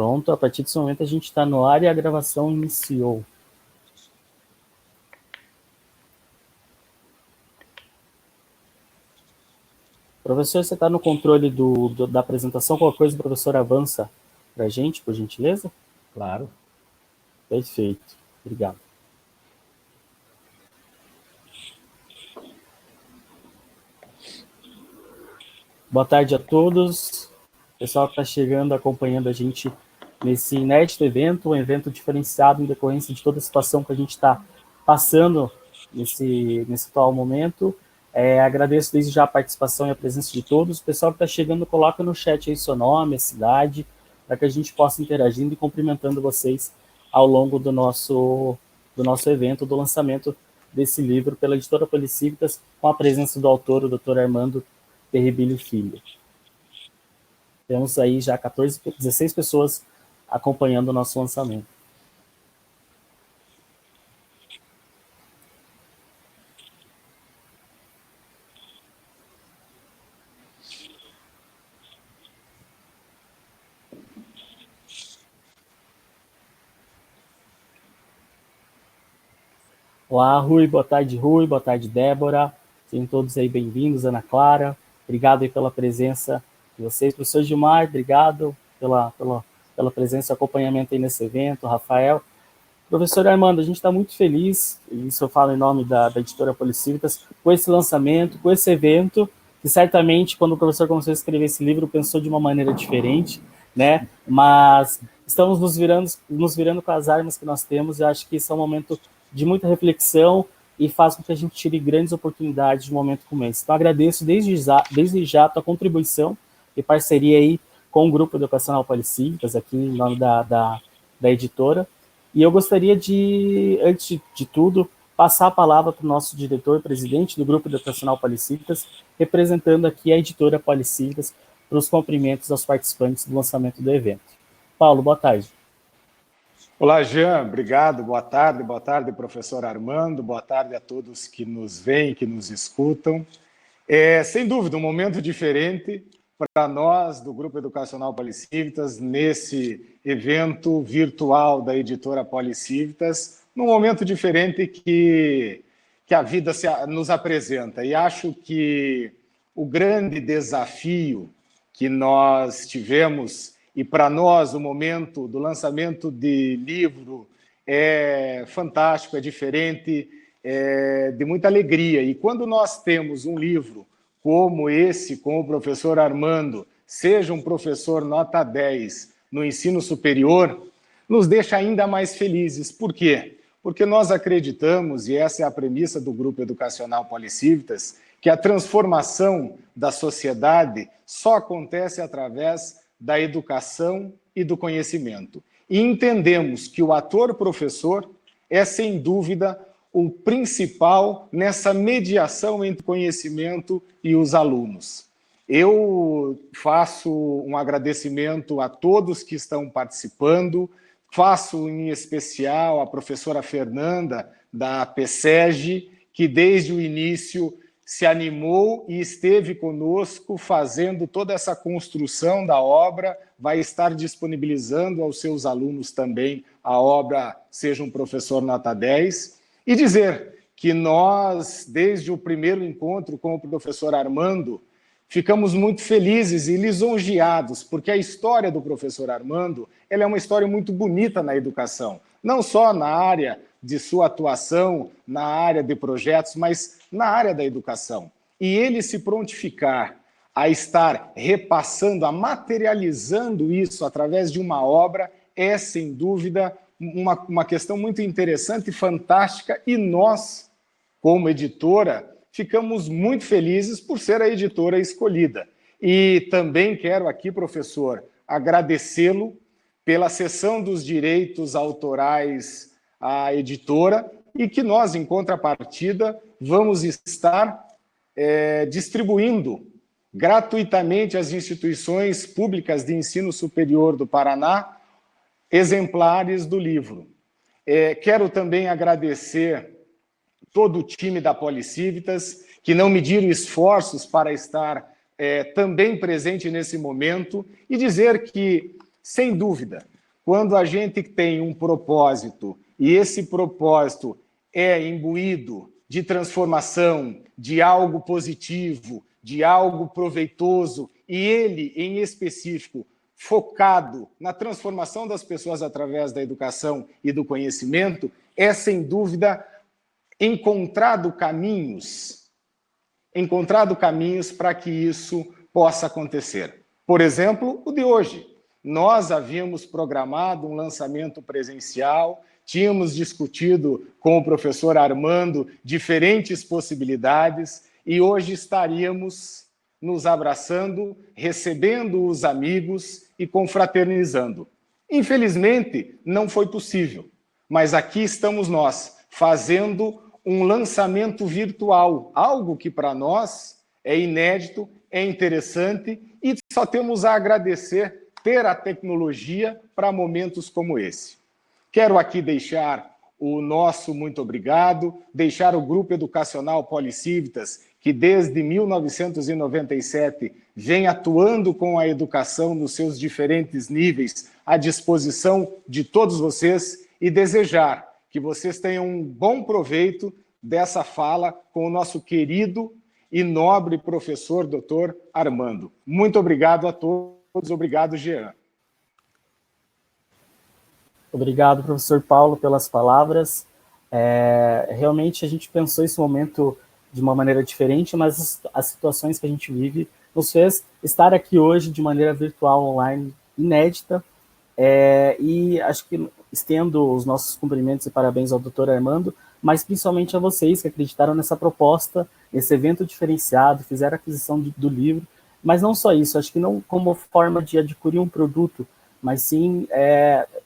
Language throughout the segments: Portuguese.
Pronto, a partir desse momento a gente está no ar e a gravação iniciou. Professor, você está no controle da apresentação? Qualquer coisa, o professor avança para a gente, por gentileza? Claro. Perfeito, obrigado. Boa tarde a todos. O pessoal que está chegando, acompanhando a gente nesse inédito evento, um evento diferenciado em decorrência de toda a situação que a gente está passando nesse atual momento. Agradeço desde já a participação e a presença de todos. O pessoal que está chegando, coloca no chat aí seu nome, a cidade, para que a gente possa interagindo e cumprimentando vocês ao longo do nosso evento, do lançamento desse livro pela editora Policívitas, com a presença do autor, o Dr. Armando Terribilho Filho. Temos aí já 16 pessoas acompanhando o nosso lançamento. Olá, Rui, boa tarde, Débora. Sejam todos aí bem-vindos, Ana Clara. Obrigado aí pela presença de vocês. Professor Gilmar, obrigado pela presença e acompanhamento aí nesse evento. Rafael. Professor Armando, a gente está muito feliz, e isso eu falo em nome da editora Policívitas, com esse lançamento, com esse evento, que certamente, quando o professor começou a escrever esse livro, pensou de uma maneira diferente, né? Mas estamos nos virando com as armas que nós temos, e acho que isso é um momento de muita reflexão e faz com que a gente tire grandes oportunidades de um momento como esse. Então, agradeço desde já a tua contribuição e parceria aí com o Grupo Educacional Policívitas, aqui em nome da editora. E eu gostaria de, antes de tudo, passar a palavra para o nosso diretor-presidente do Grupo Educacional Policívitas, representando aqui a editora Policívitas, para os cumprimentos aos participantes do lançamento do evento. Paulo, boa tarde. Olá, Jean, obrigado, boa tarde, professor Armando, boa tarde a todos que nos veem, que nos escutam. Sem dúvida, um momento diferente para nós, do Grupo Educacional Policívitas, nesse evento virtual da editora Policívitas, num momento diferente que a vida nos apresenta. E acho que o grande desafio que nós tivemos, e para nós o momento do lançamento de livro é fantástico, é diferente, é de muita alegria. E quando nós temos um livro como esse, com o professor Armando, seja um professor nota 10 no ensino superior, nos deixa ainda mais felizes. Por quê? Porque nós acreditamos, e essa é a premissa do Grupo Educacional Policívitas, que a transformação da sociedade só acontece através da educação e do conhecimento. E entendemos que o ator professor é, sem dúvida, o principal nessa mediação entre o conhecimento e os alunos. Eu faço um agradecimento a todos que estão participando, faço em especial a professora Fernanda, da PSEG, que desde o início se animou e esteve conosco fazendo toda essa construção da obra, vai estar disponibilizando aos seus alunos também a obra Seja um Professor Nota 10, e dizer que nós, desde o primeiro encontro com o professor Armando, ficamos muito felizes e lisonjeados, porque a história do professor Armando ela é uma história muito bonita na educação, não só na área de sua atuação, na área de projetos, mas na área da educação. E ele se prontificar a estar repassando, a materializando isso através de uma obra, é, sem dúvida, uma questão muito interessante e fantástica, e nós, como editora, ficamos muito felizes por ser a editora escolhida. E também quero aqui, professor, agradecê-lo pela cessão dos direitos autorais à editora e que nós, em contrapartida, vamos estar distribuindo gratuitamente às instituições públicas de ensino superior do Paraná exemplares do livro. Quero também agradecer todo o time da Policívitas, que não mediram esforços para estar também presente nesse momento, e dizer que Sem dúvida, quando a gente tem um propósito e esse propósito é imbuído de transformação, de algo positivo, de algo proveitoso, e ele, em específico, focado na transformação das pessoas através da educação e do conhecimento, é, sem dúvida, encontrado caminhos para que isso possa acontecer. Por exemplo, o de hoje. Nós havíamos programado um lançamento presencial, tínhamos discutido com o professor Armando diferentes possibilidades e hoje estaríamos nos abraçando, recebendo os amigos e confraternizando. Infelizmente, não foi possível, mas aqui estamos nós, fazendo um lançamento virtual, algo que para nós é inédito, é interessante e só temos a agradecer ter a tecnologia para momentos como esse. Quero aqui deixar o nosso muito obrigado, deixar o Grupo Educacional Policívitas, que desde 1997 vem atuando com a educação nos seus diferentes níveis à disposição de todos vocês e desejar que vocês tenham um bom proveito dessa fala com o nosso querido e nobre professor Dr. Armando. Muito obrigado a todos. Obrigado, Jean. Obrigado, professor Paulo, pelas palavras. Realmente a gente pensou esse momento de uma maneira diferente, mas as situações que a gente vive nos fez estar aqui hoje de maneira virtual, online, inédita, e acho que estendo os nossos cumprimentos e parabéns ao doutor Armando, mas principalmente a vocês que acreditaram nessa proposta, nesse evento diferenciado, fizeram a aquisição do livro, mas não só isso, acho que não como forma de adquirir um produto, mas sim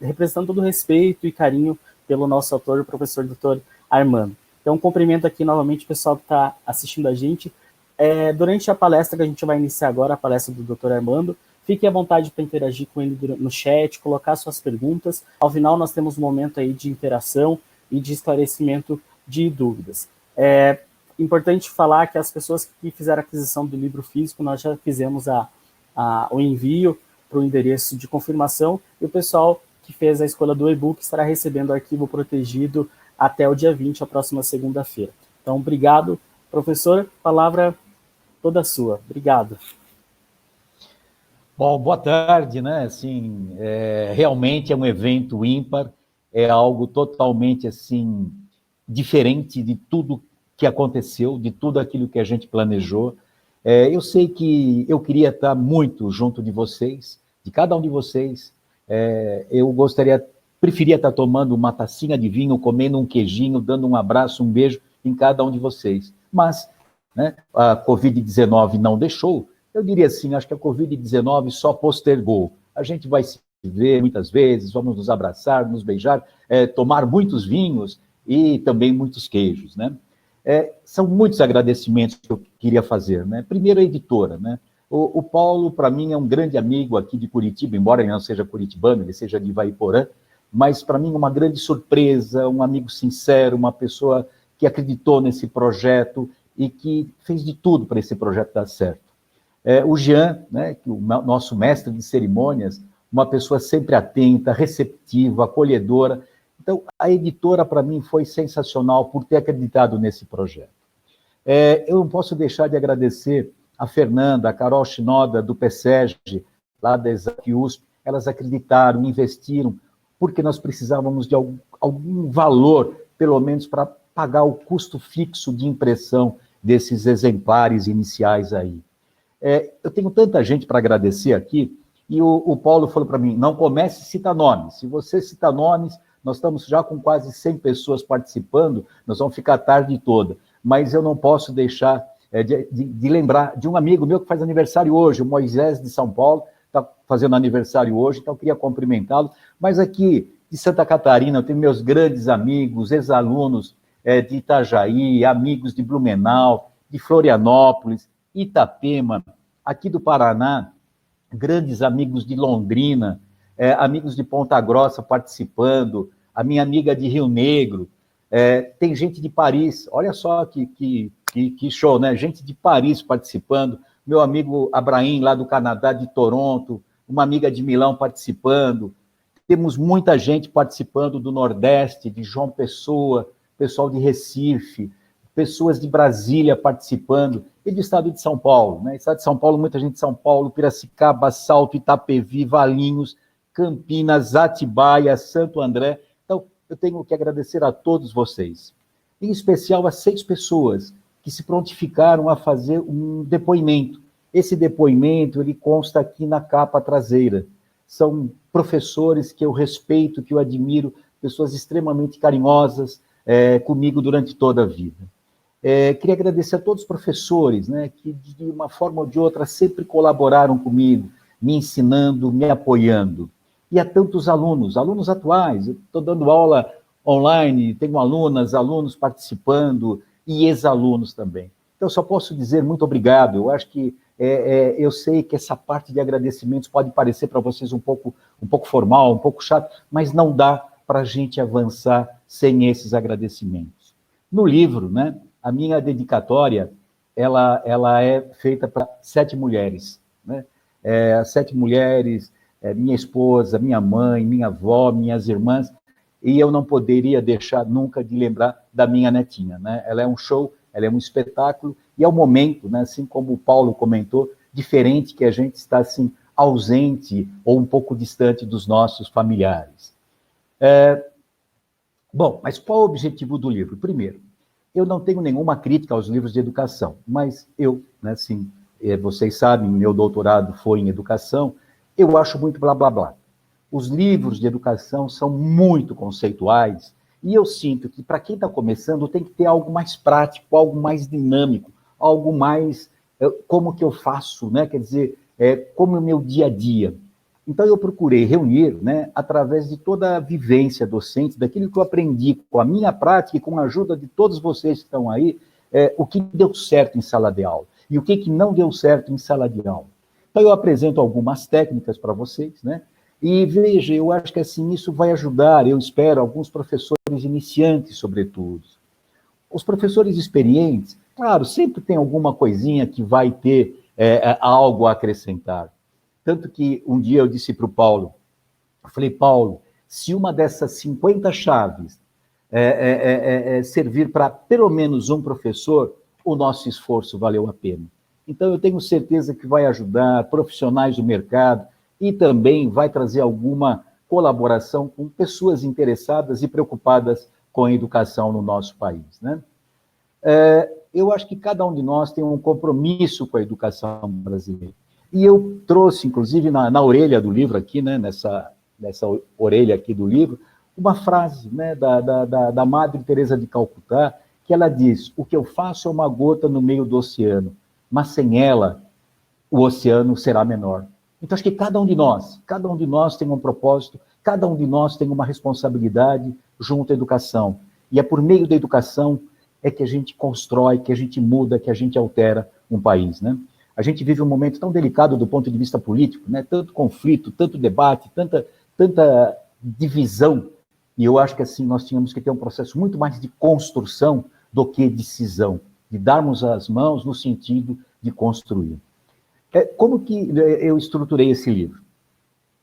representando todo o respeito e carinho pelo nosso autor, o professor Dr. Armando. Então, cumprimento aqui novamente o pessoal que está assistindo a gente. Durante a palestra que a gente vai iniciar agora, a palestra do Dr. Armando, fique à vontade para interagir com ele no chat, colocar suas perguntas. Ao final, nós temos um momento aí de interação e de esclarecimento de dúvidas. Importante falar que as pessoas que fizeram a aquisição do livro físico, nós já fizemos o envio para o endereço de confirmação, e o pessoal que fez a escolha do e-book estará recebendo o arquivo protegido até o dia 20, a próxima segunda-feira. Então, obrigado, professor, palavra toda sua. Obrigado. Bom, boa tarde, né? Assim, realmente é um evento ímpar, é algo totalmente, assim, diferente de tudo que aconteceu, de tudo aquilo que a gente planejou. Eu sei que eu queria estar muito junto de vocês, de cada um de vocês. Eu preferia estar tomando uma tacinha de vinho, comendo um queijinho, dando um abraço, um beijo em cada um de vocês. Mas, né, a Covid-19 não deixou. Eu diria assim, acho que a Covid-19 só postergou. A gente vai se ver muitas vezes, vamos nos abraçar, nos beijar, tomar muitos vinhos e também muitos queijos, né? São muitos agradecimentos que eu queria fazer, né? Primeiro, a editora, né? O Paulo, para mim, é um grande amigo aqui de Curitiba, embora ele não seja curitibano, ele seja de Ivaiporã, mas para mim uma grande surpresa, um amigo sincero, uma pessoa que acreditou nesse projeto e que fez de tudo para esse projeto dar certo. O Jean, né, que o nosso mestre de cerimônias, uma pessoa sempre atenta, receptiva, acolhedora. Então, a editora, para mim, foi sensacional por ter acreditado nesse projeto. Eu não posso deixar de agradecer a Fernanda, a Carol Shinoda, do PSEG, lá da Exac USP. Elas acreditaram, investiram, porque nós precisávamos de algum valor, pelo menos, para pagar o custo fixo de impressão desses exemplares iniciais aí. Eu tenho tanta gente para agradecer aqui, e o Paulo falou para mim, não comece a citar nomes. Se você citar nomes, nós estamos já com quase 100 pessoas participando, nós vamos ficar a tarde toda. Mas eu não posso deixar de lembrar de um amigo meu que faz aniversário hoje, o Moisés de São Paulo, está fazendo aniversário hoje, então eu queria cumprimentá-lo. Mas aqui, de Santa Catarina, eu tenho meus grandes amigos, ex-alunos de Itajaí, amigos de Blumenau, de Florianópolis, Itapema, aqui do Paraná, grandes amigos de Londrina, amigos de Ponta Grossa participando, a minha amiga de Rio Negro, tem gente de Paris, olha só que show, né? Gente de Paris participando, meu amigo Abraim, lá do Canadá, de Toronto, uma amiga de Milão participando, temos muita gente participando do Nordeste, de João Pessoa, pessoal de Recife, pessoas de Brasília participando, e do estado de São Paulo, né? Estado de São Paulo, muita gente de São Paulo, Piracicaba, Salto, Itapevi, Valinhos, Campinas, Atibaia, Santo André. Então, eu tenho que agradecer a todos vocês, em especial a 6 pessoas que se prontificaram a fazer um depoimento. Esse depoimento, ele consta aqui na capa traseira. São professores que eu respeito, que eu admiro, pessoas extremamente carinhosas comigo durante toda a vida. Queria agradecer a todos os professores, né, que de uma forma ou de outra sempre colaboraram comigo, me ensinando, me apoiando. E a tantos alunos atuais, eu estou dando aula online, tenho alunos participando e ex-alunos também. Então, eu só posso dizer muito obrigado. Eu acho que eu sei que essa parte de agradecimentos pode parecer para vocês um pouco formal, um pouco chato, mas não dá para a gente avançar sem esses agradecimentos. No livro, né, a minha dedicatória, ela é feita para 7 mulheres, né? 7 mulheres, minha esposa, minha mãe, minha avó, minhas irmãs, e eu não poderia deixar nunca de lembrar da minha netinha, né? Ela é um show, ela é um espetáculo, e é um momento, né, assim como o Paulo comentou, diferente, que a gente está assim, ausente ou um pouco distante dos nossos familiares. Bom, mas qual o objetivo do livro? Primeiro, eu não tenho nenhuma crítica aos livros de educação, mas eu, né, assim, vocês sabem, meu doutorado foi em educação, eu acho muito blá, blá, blá. Os livros de educação são muito conceituais, e eu sinto que, para quem está começando, tem que ter algo mais prático, algo mais dinâmico, algo mais, como que eu faço, né? Quer dizer, como é o meu dia a dia. Então, eu procurei reunir, né, através de toda a vivência docente, daquilo que eu aprendi com a minha prática e com a ajuda de todos vocês que estão aí, o que deu certo em sala de aula e o que não deu certo em sala de aula. Então, eu apresento algumas técnicas para vocês, né? E veja, eu acho que assim, isso vai ajudar, eu espero, alguns professores iniciantes, sobretudo. Os professores experientes, claro, sempre tem alguma coisinha que vai ter algo a acrescentar. Tanto que um dia eu disse para o Paulo, eu falei, Paulo, se uma dessas 50 chaves servir para pelo menos um professor, o nosso esforço valeu a pena. Então, eu tenho certeza que vai ajudar profissionais do mercado e também vai trazer alguma colaboração com pessoas interessadas e preocupadas com a educação no nosso país, né? Eu acho que cada um de nós tem um compromisso com a educação brasileira. E eu trouxe, inclusive, na orelha do livro aqui, né, nessa orelha aqui do livro, uma frase, né, da Madre Teresa de Calcutá, que ela diz, o que eu faço é uma gota no meio do oceano, mas sem ela, o oceano será menor. Então, acho que cada um de nós tem um propósito, cada um de nós tem uma responsabilidade junto à educação. E é por meio da educação que a gente constrói, que a gente muda, que a gente altera um país, né? A gente vive um momento tão delicado do ponto de vista político, né? Tanto conflito, tanto debate, tanta divisão, e eu acho que assim nós tínhamos que ter um processo muito mais de construção do que de cisão, de darmos as mãos no sentido de construir. Como que eu estruturei esse livro?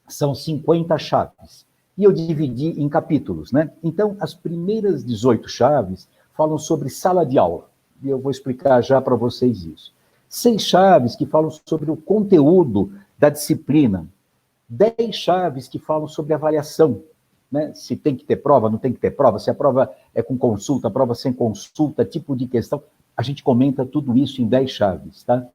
São 50 chaves, e eu dividi em capítulos, né? Então, as primeiras 18 chaves falam sobre sala de aula, e eu vou explicar já para vocês isso. 6 chaves que falam sobre o conteúdo da disciplina, 10 chaves que falam sobre avaliação, né? Se tem que ter prova, não tem que ter prova, se a prova é com consulta, a prova sem consulta, tipo de questão, a gente comenta tudo isso em 10 chaves, tá?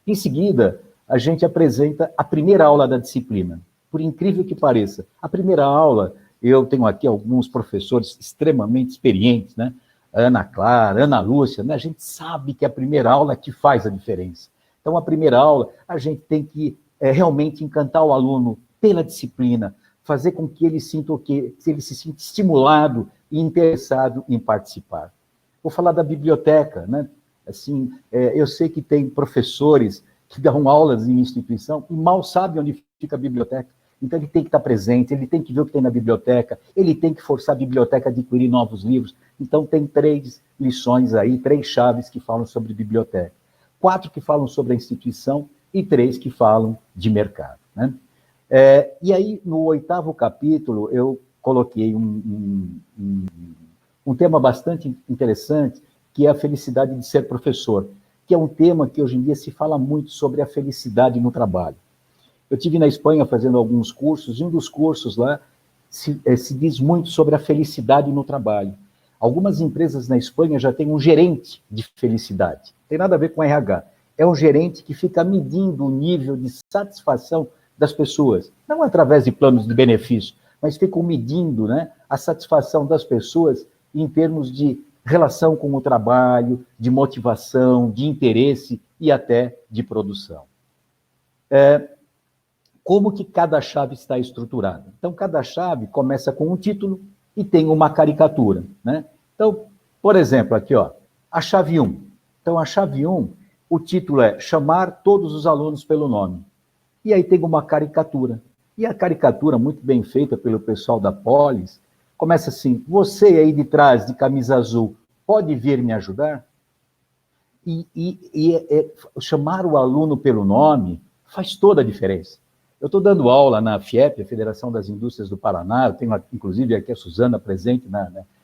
Em seguida, a gente apresenta a primeira aula da disciplina. Por incrível que pareça, a primeira aula, eu tenho aqui alguns professores extremamente experientes, né? Ana Clara, Ana Lúcia, né? A gente sabe que a primeira aula que faz a diferença. Então, a primeira aula, a gente tem que realmente encantar o aluno pela disciplina, fazer com que ele sinta ele se sinta estimulado e interessado em participar. Vou falar da biblioteca, né? Assim, eu sei que tem professores que dão aulas em instituição e mal sabem onde fica a biblioteca. Então, ele tem que estar presente, ele tem que ver o que tem na biblioteca, ele tem que forçar a biblioteca a adquirir novos livros. Então, tem 3 lições aí, 3 chaves que falam sobre biblioteca. 4 que falam sobre a instituição e 3 que falam de mercado, né? E aí, no 8º capítulo, eu coloquei um tema bastante interessante, que é a felicidade de ser professor, que é um tema que hoje em dia se fala muito sobre a felicidade no trabalho. Eu estive na Espanha fazendo alguns cursos, e um dos cursos lá se diz muito sobre a felicidade no trabalho. Algumas empresas na Espanha já têm um gerente de felicidade, não tem nada a ver com RH. É um gerente que fica medindo o nível de satisfação das pessoas, não através de planos de benefício, mas ficam medindo, né, a satisfação das pessoas em termos de relação com o trabalho, de motivação, de interesse e até de produção. Como que cada chave está estruturada? Então, cada chave começa com um título e tem uma caricatura, né? Então, por exemplo, aqui, ó, a chave 1. Então, a chave 1, o título é Chamar todos os alunos pelo nome. E aí tem uma caricatura. E a caricatura, muito bem feita pelo pessoal da Polis, começa assim: você aí de trás, de camisa azul, pode vir me ajudar? Chamar o aluno pelo nome faz toda a diferença. Eu estou dando aula na FIEP, a Federação das Indústrias do Paraná, eu tenho inclusive aqui a Suzana presente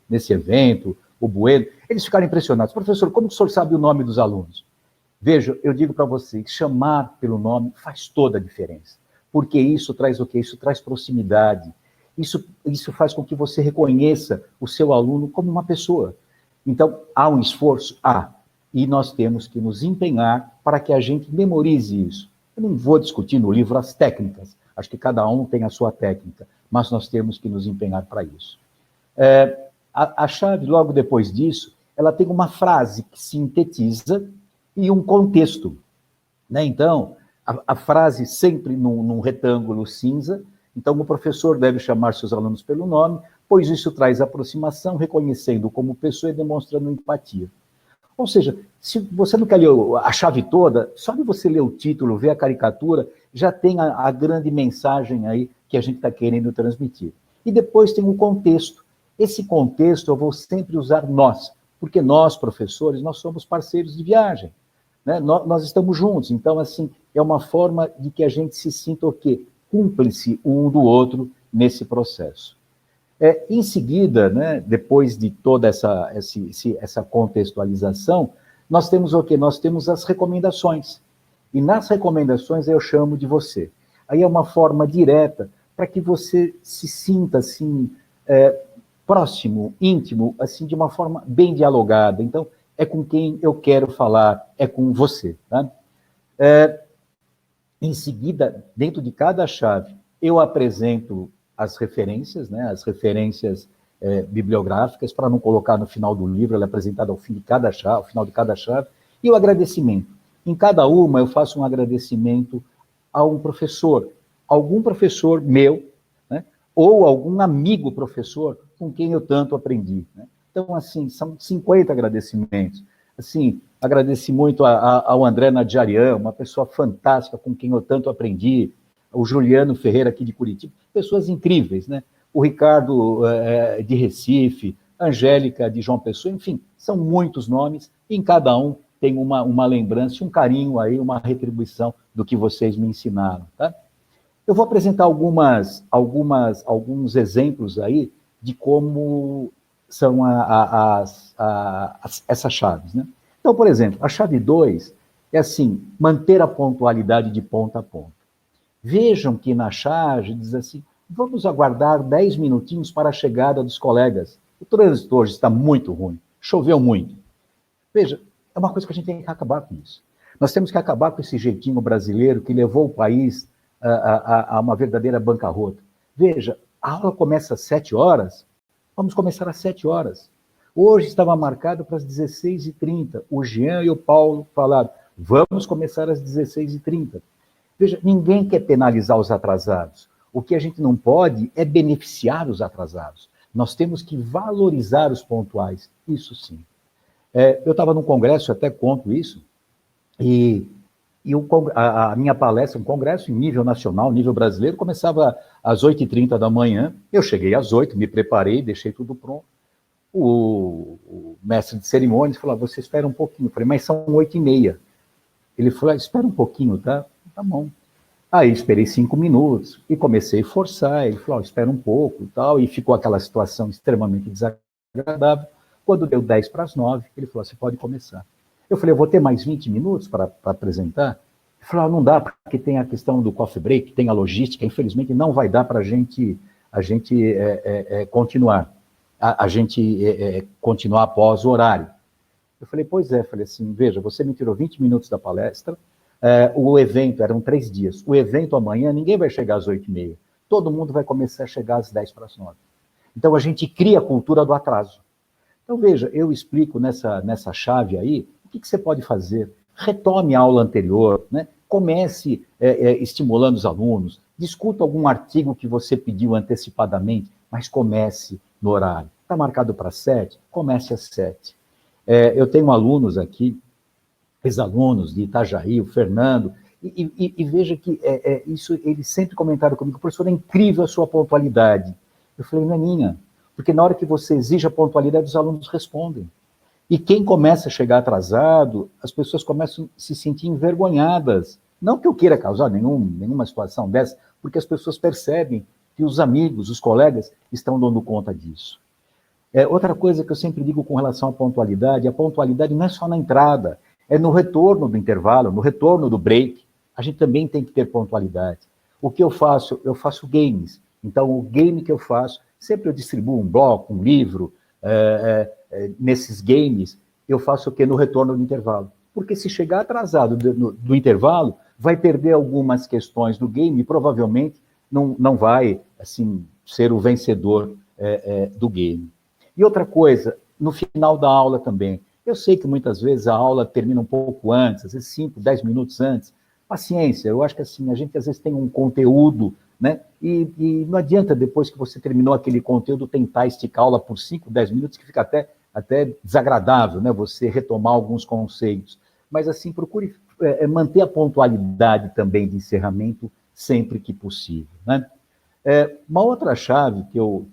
nesse evento, o Bueno. Eles ficaram impressionados. Professor, como que o senhor sabe o nome dos alunos? Veja, eu digo para vocês, chamar pelo nome faz toda a diferença. Porque isso traz o quê? Isso traz proximidade. Isso faz com que você reconheça o seu aluno como uma pessoa. Então, há um esforço? Há. E nós temos que nos empenhar para que a gente memorize isso. Eu não vou discutir no livro as técnicas, acho que cada um tem a sua técnica, mas nós temos que nos empenhar para isso. A chave, logo depois disso, ela tem uma frase que sintetiza e um contexto, né? Então, a frase sempre num retângulo cinza, então o professor deve chamar seus alunos pelo nome, pois isso traz aproximação, reconhecendo como pessoa e demonstrando empatia. Ou seja, se você não quer ler a chave toda, só de você ler o título, ver a caricatura, já tem a grande mensagem aí que a gente está querendo transmitir. E depois tem o contexto. Esse contexto eu vou sempre usar nós, porque nós, professores, nós somos parceiros de viagem, né? Nós estamos juntos, então, assim, é uma forma de que a gente se sinta o quê? Cúmplice um do outro nesse processo. Em seguida, né, depois de toda essa contextualização, nós temos o quê? Nós temos as recomendações. E nas recomendações eu chamo de você. Aí é uma forma direta para que você se sinta assim, próximo, íntimo, assim, de uma forma bem dialogada. Então, é com quem eu quero falar, é com você. Tá? Em seguida, dentro de cada chave, eu apresento as referências, né, as referências bibliográficas, para não colocar no final do livro, ela é apresentada ao final de cada chave, e o agradecimento. Em cada uma, eu faço um agradecimento a um professor, algum professor meu, né, ou algum amigo professor com quem eu tanto aprendi. Né? Então, assim, são 50 agradecimentos. Assim, agradeci muito ao André Nadjarian, uma pessoa fantástica com quem eu tanto aprendi, o Juliano Ferreira aqui de Curitiba, pessoas incríveis, né? O Ricardo de Recife, a Angélica de João Pessoa, enfim, são muitos nomes, e em cada um tem uma lembrança, um carinho aí, uma retribuição do que vocês me ensinaram, tá? Eu vou apresentar alguns exemplos aí de como são essas chaves, né? Então, por exemplo, a chave 2 é assim, manter a pontualidade de ponta a ponta. Vejam que na chave diz assim, vamos aguardar 10 minutinhos para a chegada dos colegas. O trânsito hoje está muito ruim, choveu muito. Veja, é uma coisa que a gente tem que acabar com isso. Nós temos que acabar com esse jeitinho brasileiro que levou o país a uma verdadeira bancarrota. Veja, a aula começa às 7 horas, vamos começar às 7 horas. Hoje estava marcado para as 16h30. O Jean e o Paulo falaram, vamos começar às 16h30. Veja, ninguém quer penalizar os atrasados. O que a gente não pode é beneficiar os atrasados. Nós temos que valorizar os pontuais, isso sim. Eu estava num congresso, até conto isso, e a minha palestra, um congresso em nível nacional, nível brasileiro, começava às 8h30 da manhã, eu cheguei às 8h, me preparei, deixei tudo pronto. O mestre de cerimônias falou, você espera um pouquinho. Eu falei, mas são 8h30. Ele falou, espera um pouquinho, tá? Tá bom. Aí esperei 5 minutos e comecei a forçar. Ele falou, espera um pouco e tal, e ficou aquela situação extremamente desagradável. Quando deu 10 para as 9, ele falou, você pode começar. Eu falei, eu vou ter mais 20 minutos para apresentar? Ele falou, não dá, porque tem a questão do coffee break, tem a logística, infelizmente não vai dar para a gente continuar, continuar após o horário. Eu falei, pois é, falei assim, veja, você me tirou 20 minutos da palestra, o evento, eram 3 dias, o evento amanhã, ninguém vai chegar às 8h30, todo mundo vai começar a chegar às 10 para as 9. Então a gente cria a cultura do atraso. Então veja, eu explico nessa chave aí, o que você pode fazer? Retome a aula anterior, né? Comece estimulando os alunos, discuta algum artigo que você pediu antecipadamente, mas comece no horário. Está marcado para 7? Comece às 7. Eu tenho alunos aqui, ex-alunos de Itajaí, o Fernando, e veja que isso, eles sempre comentaram comigo, professor, é incrível a sua pontualidade. Eu falei, não é minha, porque na hora que você exige a pontualidade, os alunos respondem. E quem começa a chegar atrasado, as pessoas começam a se sentir envergonhadas. Não que eu queira causar nenhuma situação dessa, porque as pessoas percebem que os amigos, os colegas, estão dando conta disso. Outra coisa que eu sempre digo com relação à pontualidade, a pontualidade não é só na entrada, é no retorno do intervalo, no retorno do break. A gente também tem que ter pontualidade. O que eu faço? Eu faço games. Então, o game que eu faço, sempre eu distribuo um bloco, um livro, nesses games, eu faço o quê? No retorno do intervalo. Porque se chegar atrasado do intervalo, vai perder algumas questões do game e provavelmente não vai, assim, ser o vencedor do game. E outra coisa, no final da aula também, eu sei que muitas vezes a aula termina um pouco antes, às vezes 5, 10 minutos antes. Paciência, eu acho que assim, a gente às vezes tem um conteúdo, né? E não adianta, depois que você terminou aquele conteúdo, tentar esticar a aula por 5, 10 minutos, que fica até desagradável, né? Você retomar alguns conceitos. Mas assim, procure manter a pontualidade também de encerramento sempre que possível, né? Uma outra chave que eu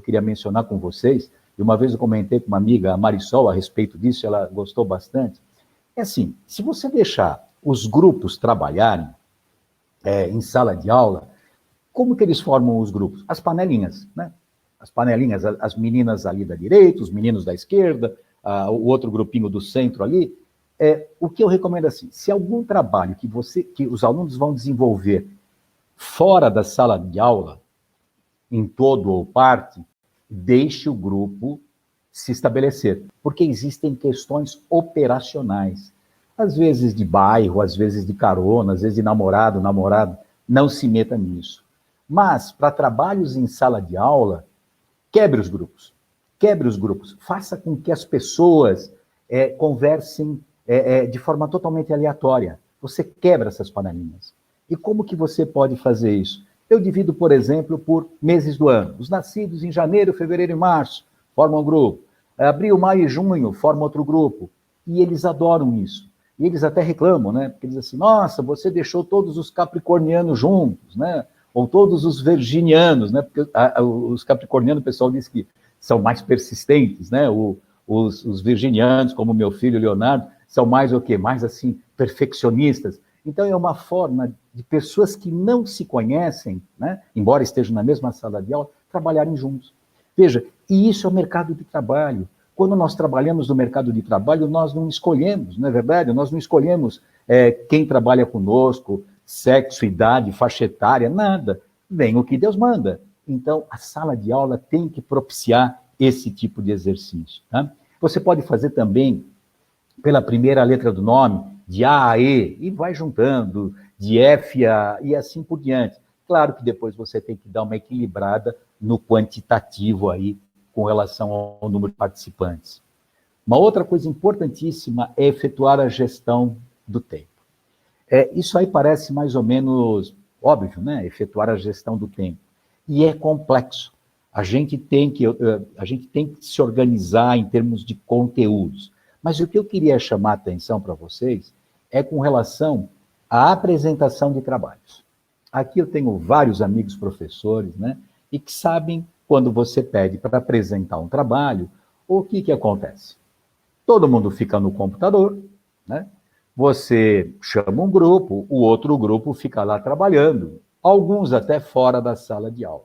queria mencionar com vocês, e uma vez eu comentei com uma amiga, a Marisol, a respeito disso, ela gostou bastante, é assim, se você deixar os grupos trabalharem em sala de aula, como que eles formam os grupos? As panelinhas, né? As panelinhas, as meninas ali da direita, os meninos da esquerda, o outro grupinho do centro ali. O que eu recomendo assim, se algum trabalho que os alunos vão desenvolver fora da sala de aula, em todo ou parte, deixe o grupo se estabelecer, porque existem questões operacionais, às vezes de bairro, às vezes de carona, às vezes de namorado, não se meta nisso. Mas, para trabalhos em sala de aula, quebre os grupos, faça com que as pessoas conversem de forma totalmente aleatória, você quebra essas panelinhas. E como que você pode fazer isso? Eu divido, por exemplo, por meses do ano. Os nascidos em janeiro, fevereiro e março formam um grupo. Abril, maio e junho formam outro grupo. E eles adoram isso. E eles até reclamam, né? Porque dizem assim, nossa, você deixou todos os capricornianos juntos, né? Ou todos os virginianos, né? Porque os capricornianos, o pessoal diz que são mais persistentes, né? Os virginianos, como meu filho Leonardo, são mais o quê? Mais, assim, perfeccionistas. Então, é uma forma de pessoas que não se conhecem, né, embora estejam na mesma sala de aula, trabalharem juntos. Veja, e isso é o mercado de trabalho. Quando nós trabalhamos no mercado de trabalho, nós não escolhemos, não é verdade? Nós não escolhemos quem trabalha conosco, sexo, idade, faixa etária, nada. Vem o que Deus manda. Então, a sala de aula tem que propiciar esse tipo de exercício. Tá? Você pode fazer também, pela primeira letra do nome, de A a E, e vai juntando, de F a e assim por diante. Claro que depois você tem que dar uma equilibrada no quantitativo aí, com relação ao número de participantes. Uma outra coisa importantíssima é efetuar a gestão do tempo. Isso aí parece mais ou menos óbvio, né? Efetuar a gestão do tempo. E é complexo. A gente tem que se organizar em termos de conteúdos. Mas o que eu queria chamar a atenção para vocês é com relação à apresentação de trabalhos. Aqui eu tenho vários amigos professores, né? E que sabem, quando você pede para apresentar um trabalho, o que acontece? Todo mundo fica no computador, né? você chama um grupo, o outro grupo fica lá trabalhando, alguns até fora da sala de aula.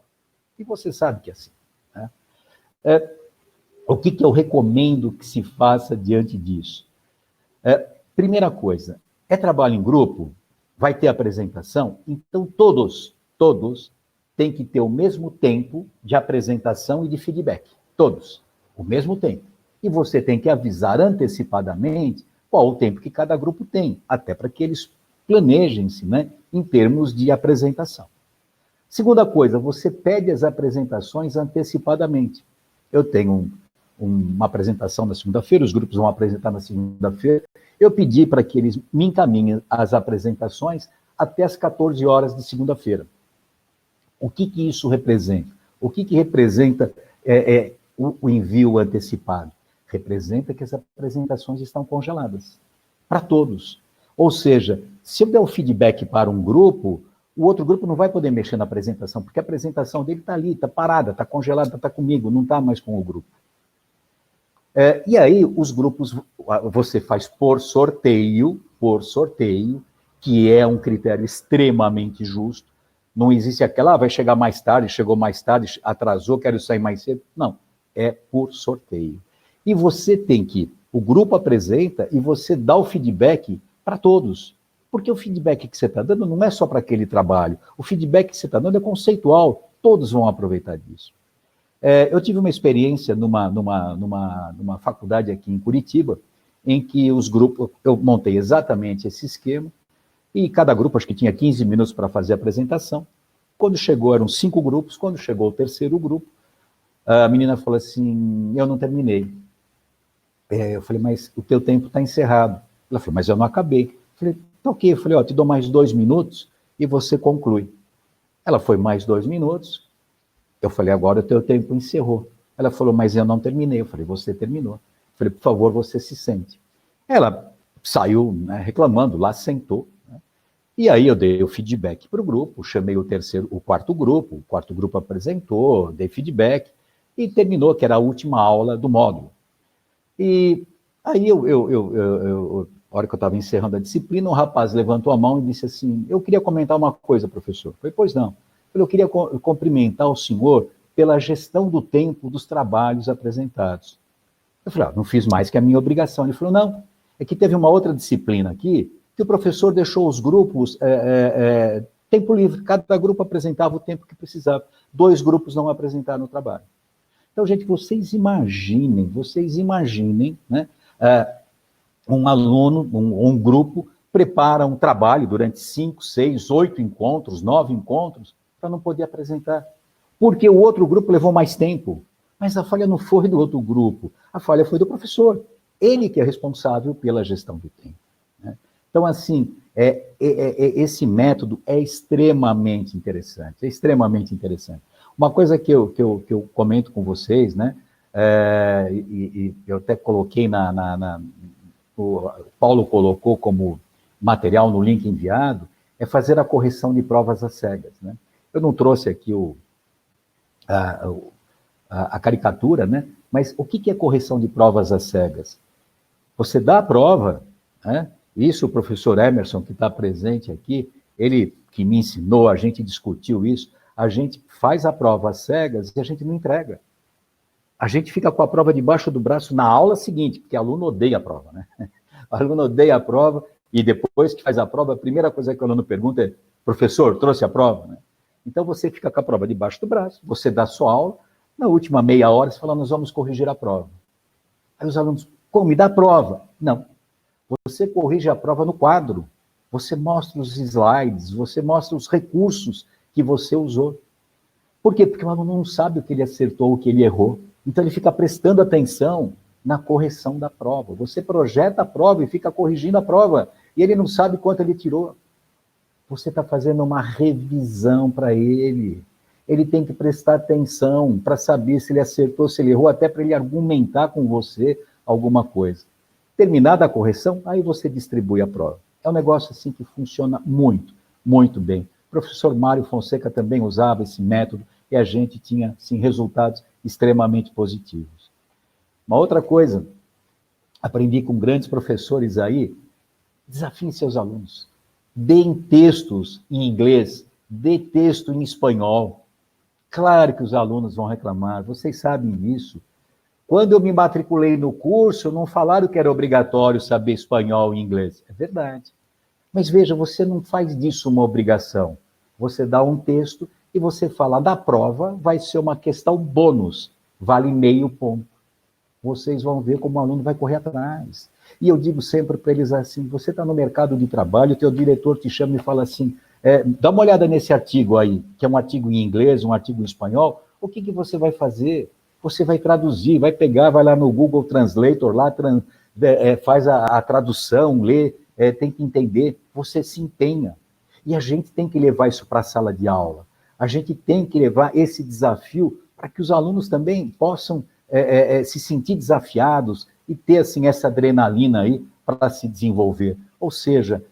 E você sabe que é assim, né? O que eu recomendo que se faça diante disso? Primeira coisa, é trabalho em grupo? Vai ter apresentação? Então todos têm que ter o mesmo tempo de apresentação e de feedback. Todos, o mesmo tempo. E você tem que avisar antecipadamente qual o tempo que cada grupo tem, até para que eles planejem-se, né, em termos de apresentação. Segunda coisa, você pede as apresentações antecipadamente. Eu tenho uma apresentação na segunda-feira, os grupos vão apresentar na segunda-feira, eu pedi para que eles me encaminhem as apresentações até as 14 horas de segunda-feira. O que isso representa? O que representa o envio antecipado? Representa que as apresentações estão congeladas, para todos. Ou seja, se eu der o feedback para um grupo, o outro grupo não vai poder mexer na apresentação, porque a apresentação dele está ali, está parada, está congelada, está comigo, não está mais com o grupo. E aí, os grupos, você faz por sorteio, que é um critério extremamente justo. Não existe aquela, vai chegar mais tarde, chegou mais tarde, atrasou, quero sair mais cedo. Não, é por sorteio. E você tem que, o grupo apresenta e você dá o feedback para todos. Porque o feedback que você está dando não é só para aquele trabalho. O feedback que você está dando é conceitual. Todos vão aproveitar disso. Eu tive uma experiência numa faculdade aqui em Curitiba, em que os grupos, eu montei exatamente esse esquema, e cada grupo, acho que tinha 15 minutos para fazer a apresentação. Quando chegou, eram 5 grupos, quando chegou o terceiro grupo, a menina falou assim, eu não terminei. Eu falei, mas o teu tempo está encerrado. Ela falou, mas eu não acabei. Eu falei, tá ok. Eu falei, te dou mais 2 minutos e você conclui. Ela foi mais 2 minutos. Eu falei, agora o teu tempo encerrou. Ela falou, mas eu não terminei. Eu falei, você terminou. Eu falei, por favor, você se sente. Ela saiu, né, reclamando, lá sentou. Né? E aí eu dei o feedback para o grupo, chamei o quarto grupo apresentou, dei feedback e terminou, que era a última aula do módulo. E aí, a hora que eu estava encerrando a disciplina, um rapaz levantou a mão e disse assim, eu queria comentar uma coisa, professor. Eu falei, pois não. Eu queria cumprimentar o senhor pela gestão do tempo dos trabalhos apresentados. Eu falei, não fiz mais que a minha obrigação. Ele falou, não, é que teve uma outra disciplina aqui, que o professor deixou os grupos tempo livre, cada grupo apresentava o tempo que precisava. 2 grupos não apresentaram o trabalho. Então, gente, vocês imaginem, né, um aluno, um grupo, prepara um trabalho durante 5, 6, 8 encontros, 9 encontros, para não poder apresentar. Porque o outro grupo levou mais tempo. Mas a falha não foi do outro grupo, a falha foi do professor. Ele que é responsável pela gestão do tempo. Né? Então, assim, esse método é extremamente interessante, Uma coisa que eu comento com vocês, né, e eu até coloquei o Paulo colocou como material no link enviado, é fazer a correção de provas às cegas. Né? Eu não trouxe aqui a caricatura, né? Mas o que é correção de provas às cegas? Você dá a prova, né? Isso o professor Emerson, que está presente aqui, ele que me ensinou, a gente discutiu isso, a gente faz a prova às cegas e a gente não entrega. A gente fica com a prova debaixo do braço na aula seguinte, porque o aluno odeia a prova, né? O aluno odeia a prova e depois que faz a prova, a primeira coisa que o aluno pergunta é, professor, trouxe a prova? Né? Então você fica com a prova debaixo do braço, você dá a sua aula, na última meia hora você fala, nós vamos corrigir a prova. Aí os alunos, como? Me dá a prova? Não. Você corrige a prova no quadro, você mostra os slides, você mostra os recursos que você usou. Por quê? Porque o aluno não sabe o que ele acertou, o que ele errou. Então ele fica prestando atenção na correção da prova. Você projeta a prova e fica corrigindo a prova, e ele não sabe quanto ele tirou. Você está fazendo uma revisão para ele. Ele tem que prestar atenção para saber se ele acertou, se ele errou, até para ele argumentar com você alguma coisa. Terminada a correção, aí você distribui a prova. É um negócio assim que funciona muito, muito bem. O professor Mário Fonseca também usava esse método e a gente tinha, sim, resultados extremamente positivos. Uma outra coisa, aprendi com grandes professores aí, Desafiem seus alunos. Deem textos em inglês, dê texto em espanhol. Claro que os alunos vão reclamar, vocês sabem disso. Quando eu me matriculei no curso, não falaram que era obrigatório saber espanhol e inglês. É verdade. Mas veja, você não faz disso uma obrigação. Você dá um texto e você fala, da prova vai ser uma questão bônus, vale meio ponto. Vocês vão ver como o aluno vai correr atrás. E eu digo sempre para eles assim, você está no mercado de trabalho, o teu diretor te chama e fala assim, dá uma olhada nesse artigo aí, que é um artigo em inglês, um artigo em espanhol, o que você vai fazer? Você vai traduzir, vai pegar, vai lá no Google Translator, lá faz a tradução, lê, tem que entender, você se empenha. E a gente tem que levar isso para a sala de aula. A gente tem que levar esse desafio para que os alunos também possam se sentir desafiados e ter assim, essa adrenalina aí para se desenvolver. Ou seja,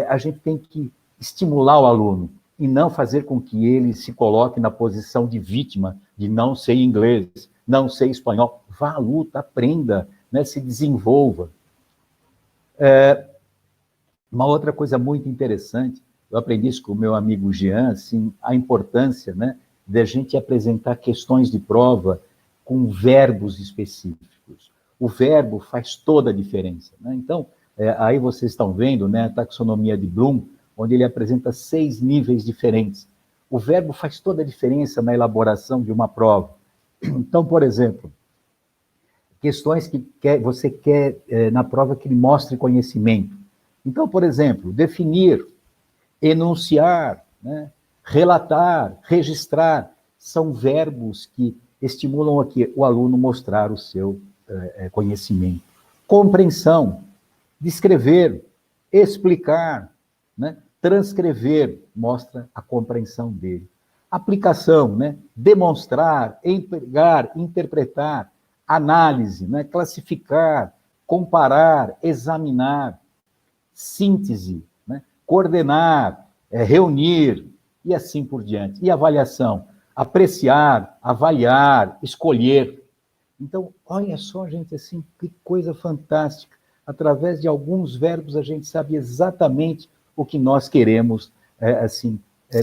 a gente tem que estimular o aluno e não fazer com que ele se coloque na posição de vítima, de não ser inglês, não ser espanhol. Vá à luta, aprenda, né, se desenvolva. Uma outra coisa muito interessante, eu aprendi isso com o meu amigo Jean, assim, a importância, né, de a gente apresentar questões de prova com verbos específicos. O verbo faz toda a diferença, né? Então, aí vocês estão vendo, né, a taxonomia de Bloom, onde ele apresenta 6 níveis diferentes. O verbo faz toda a diferença na elaboração de uma prova. Então, por exemplo, questões que você quer na prova que ele mostre conhecimento. Então, por exemplo, definir, enunciar, né, relatar, registrar, são verbos que estimulam aqui o aluno mostrar o seu conhecimento. Compreensão, descrever, explicar, né, transcrever, mostra a compreensão dele. Aplicação, né, demonstrar, empregar, interpretar, análise, né, classificar, comparar, examinar, síntese, né, coordenar, reunir, e assim por diante. E avaliação, apreciar, avaliar, escolher. Então, olha só, gente, assim, que coisa fantástica. Através de alguns verbos, a gente sabe exatamente o que nós queremos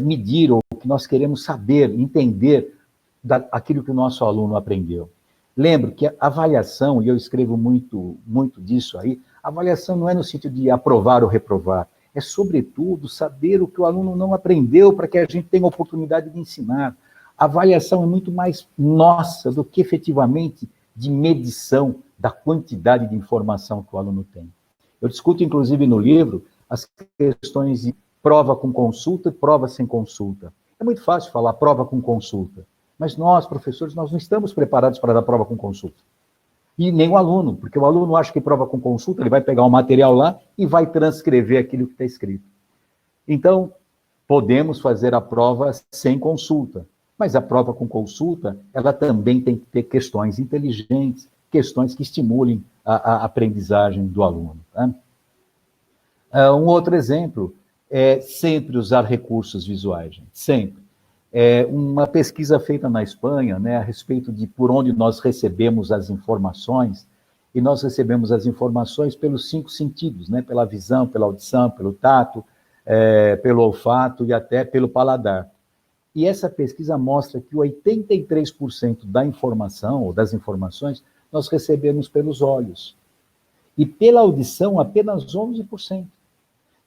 medir, ou o que nós queremos saber, entender daquilo que o nosso aluno aprendeu. Lembro que a avaliação, e eu escrevo muito disso aí, a avaliação não é no sentido de aprovar ou reprovar, é, sobretudo, saber o que o aluno não aprendeu para que a gente tenha a oportunidade de ensinar. A avaliação é muito mais nossa do que, efetivamente, de medição da quantidade de informação que o aluno tem. Eu discuto, inclusive, no livro, as questões de prova com consulta e prova sem consulta. É muito fácil falar prova com consulta, mas nós, professores, nós não estamos preparados para dar prova com consulta. E nem o aluno, porque o aluno acha que prova com consulta, ele vai pegar um material lá e vai transcrever aquilo que está escrito. Então, podemos fazer a prova sem consulta, mas a prova com consulta, ela também tem que ter questões inteligentes, questões que estimulem a aprendizagem do aluno. Tá? Um outro exemplo é sempre usar recursos visuais, gente, sempre. Uma pesquisa feita na Espanha, né, a respeito de por onde nós recebemos as informações, e nós recebemos as informações pelos 5 sentidos, né, pela visão, pela audição, pelo tato, pelo olfato e até pelo paladar. E essa pesquisa mostra que 83% da informação, ou das informações, nós recebemos pelos olhos. E pela audição, apenas 11%.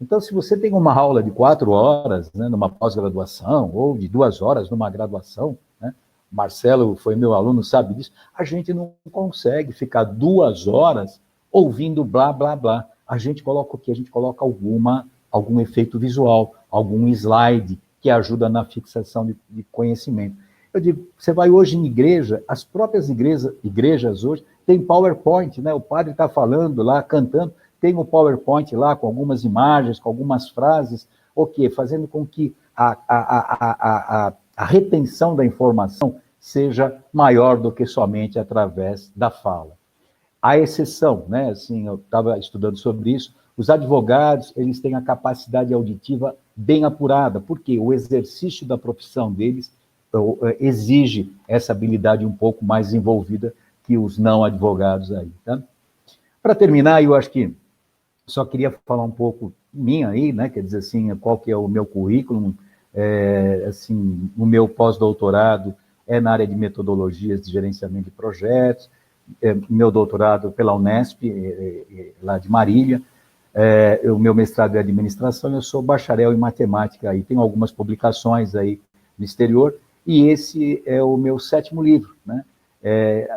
Então, se você tem uma aula de 4 horas, né, numa pós-graduação, ou de 2 horas numa graduação, né, Marcelo foi meu aluno, sabe disso, a gente não consegue ficar 2 horas ouvindo blá, blá, blá. A gente coloca o quê? A gente coloca algum efeito visual, algum slide que ajuda na fixação de conhecimento. Eu digo, você vai hoje em igreja, as próprias igrejas hoje têm PowerPoint, né? O padre está falando lá, cantando, tem o PowerPoint lá com algumas imagens, com algumas frases, o quê? Fazendo com que a retenção da informação seja maior do que somente através da fala. A exceção, né? Assim, eu estava estudando sobre isso, os advogados, eles têm a capacidade auditiva bem apurada, porque o exercício da profissão deles exige essa habilidade um pouco mais desenvolvida que os não advogados aí, tá? Para terminar, eu acho que Só queria falar um pouco minha aí, né? Quer dizer assim, qual que é o meu currículo, assim, o meu pós-doutorado é na área de metodologias de gerenciamento de projetos, meu doutorado pela Unesp, lá de Marília, o meu mestrado é administração, eu sou bacharel em matemática, aí tenho algumas publicações aí no exterior, e esse é o meu 7º livro, né?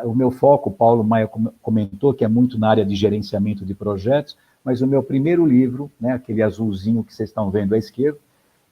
O meu foco, o Paulo Maia comentou, que é muito na área de gerenciamento de projetos, mas o meu primeiro livro, né, aquele azulzinho que vocês estão vendo à esquerda,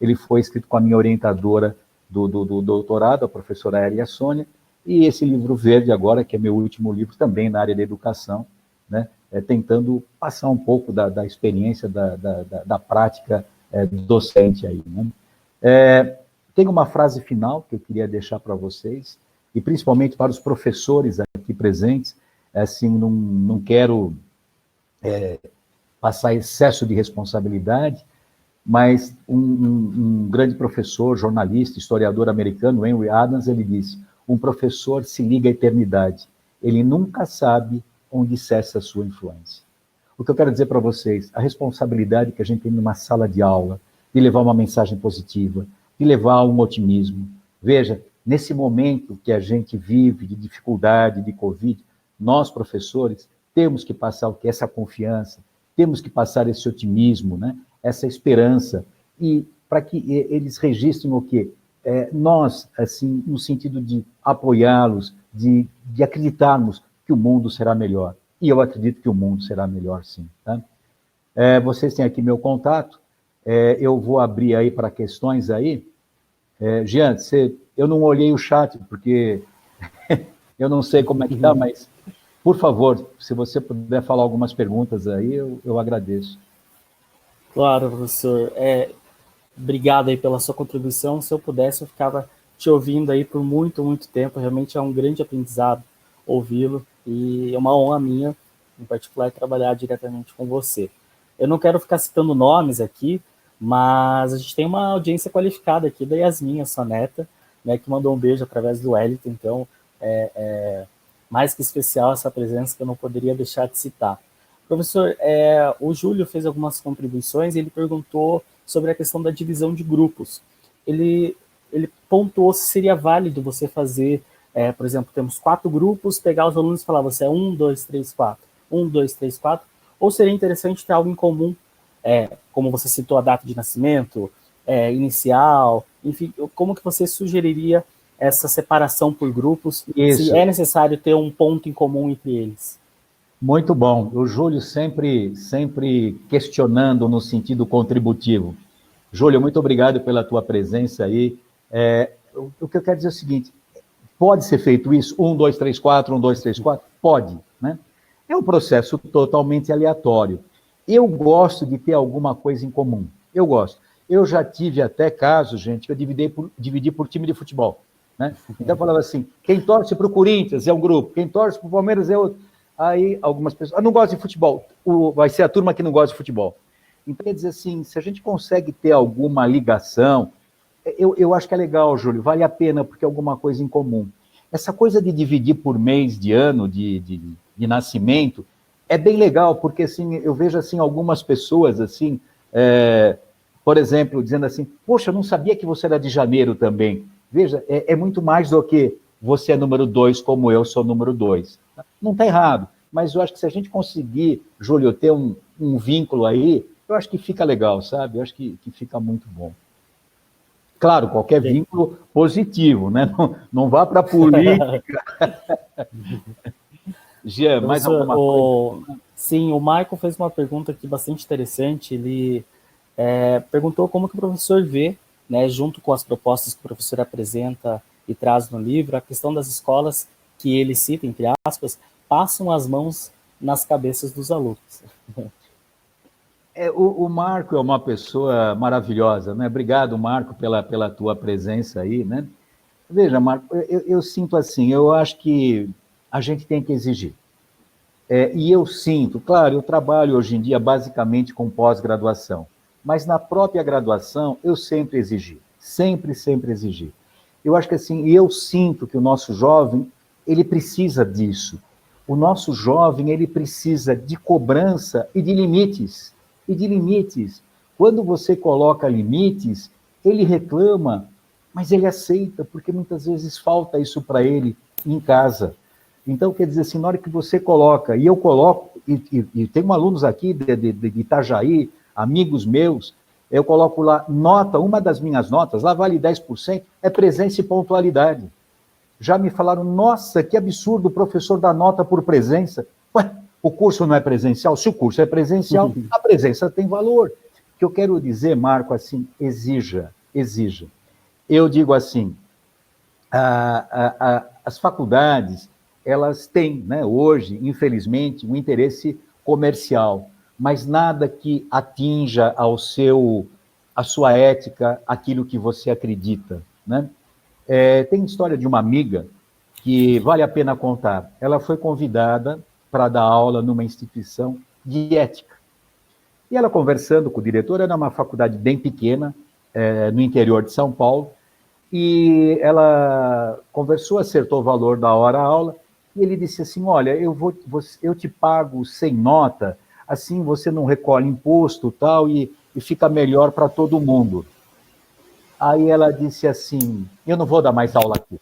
ele foi escrito com a minha orientadora do doutorado, a professora Elia Sônia, e esse livro verde agora, que é meu último livro, também na área da educação, né, tentando passar um pouco da experiência, da prática docente aí. Né. Tem uma frase final que eu queria deixar para vocês, e principalmente para os professores aqui presentes, assim, não quero passar excesso de responsabilidade, mas um grande professor, jornalista, historiador americano, Henry Adams, ele disse, um professor se liga à eternidade, ele nunca sabe onde cessa a sua influência. O que eu quero dizer para vocês, a responsabilidade que a gente tem numa sala de aula, de levar uma mensagem positiva, de levar um otimismo. Veja, nesse momento que a gente vive de dificuldade, de Covid, nós, professores, temos que passar o que? Essa confiança, temos que passar esse otimismo, né? Essa esperança, e para que eles registrem o quê? Nós, assim, no sentido de apoiá-los, de acreditarmos que o mundo será melhor. E eu acredito que o mundo será melhor, sim. Tá? Vocês têm aqui meu contato, eu vou abrir aí para questões aí. Jean, eu não olhei o chat, porque eu não sei como é que está, mas, por favor, se você puder falar algumas perguntas aí, eu agradeço. Claro, professor. Obrigado aí pela sua contribuição. Se eu pudesse, eu ficava te ouvindo aí por muito, muito tempo. Realmente é um grande aprendizado ouvi-lo e é uma honra minha, em particular, trabalhar diretamente com você. Eu não quero ficar citando nomes aqui, mas a gente tem uma audiência qualificada aqui da Yasmin, a sua neta, né, que mandou um beijo através do Wellington. Então, mais que especial essa presença que eu não poderia deixar de citar. Professor, o Júlio fez algumas contribuições e ele perguntou sobre a questão da divisão de grupos. Ele pontuou se seria válido você fazer, por exemplo, temos 4 grupos, pegar os alunos e falar, você é 1, 2, 3, 4, 1, 2, 3, 4, ou seria interessante ter algo em comum, como você citou a data de nascimento, inicial, enfim, como que você sugeriria essa separação por grupos, Isso. se é necessário ter um ponto em comum entre eles? Muito bom. O Júlio sempre questionando no sentido contributivo. Júlio, muito obrigado pela tua presença aí. O que eu quero dizer é o seguinte, pode ser feito isso? 1, 2, 3, 4, 1, 2, 3, 4? Pode, né? É um processo totalmente aleatório. Eu gosto de ter alguma coisa em comum. Eu gosto. Eu já tive até casos, gente, que eu dividi por time de futebol. Né? Então eu falava assim, quem torce para o Corinthians é um grupo, quem torce para o Palmeiras é outro. Aí algumas pessoas, não gosto de futebol, vai ser a turma que não gosta de futebol. Então, quer dizer assim, se a gente consegue ter alguma ligação, eu acho que é legal, Júlio, vale a pena, porque é alguma coisa em comum. Essa coisa de dividir por mês de ano, de nascimento, é bem legal, porque assim, eu vejo assim, algumas pessoas, assim, por exemplo, dizendo assim, poxa, eu não sabia que você era de janeiro também. Veja, é muito mais do que você é número 2, como eu sou número 2. Não está errado, mas eu acho que se a gente conseguir, Júlio, ter um vínculo aí, eu acho que fica legal, sabe? Eu acho que fica muito bom. Claro, qualquer vínculo positivo, né? Não vá para a política. Jean, mais alguma coisa? Sim, o Michael fez uma pergunta aqui bastante interessante. Ele perguntou como que o professor vê, né, junto com as propostas que o professor apresenta e traz no livro, a questão das escolas que ele cita, entre aspas, passam as mãos nas cabeças dos alunos. O Marco é uma pessoa maravilhosa, né? Obrigado, Marco, pela tua presença aí, né? Veja, Marco, eu sinto assim, eu acho que a gente tem que exigir. E eu sinto, claro, eu trabalho hoje em dia basicamente com pós-graduação, mas na própria graduação eu sempre exigi, sempre exigi. Eu acho que assim, eu sinto que o nosso jovem, ele precisa disso. o nosso jovem, ele precisa de cobrança e de limites. E de limites. Quando você coloca limites, ele reclama, mas ele aceita, porque muitas vezes falta isso para ele em casa. Então, quer dizer assim, na hora que você coloca, e eu coloco, e tenho alunos aqui de Itajaí, amigos meus, eu coloco lá nota, uma das minhas notas, lá vale 10%, é presença e pontualidade. Já me falaram, nossa, que absurdo, o professor dá nota por presença. Ué, o curso não é presencial? Se o curso é presencial, a presença tem valor. O que eu quero dizer, Marco, assim, exija. Eu digo assim, as faculdades, elas têm, né, hoje, infelizmente, um interesse comercial, mas nada que atinja a sua ética, aquilo que você acredita, né? Tem história de uma amiga que vale a pena contar. Ela foi convidada para dar aula numa instituição de ética. E ela conversando com o diretor, era uma faculdade bem pequena, no interior de São Paulo, e ela conversou, acertou o valor da hora-aula, e ele disse assim, olha, eu te pago sem nota, assim você não recolhe imposto tal, e fica melhor para todo mundo. Aí ela disse assim, eu não vou dar mais aula aqui.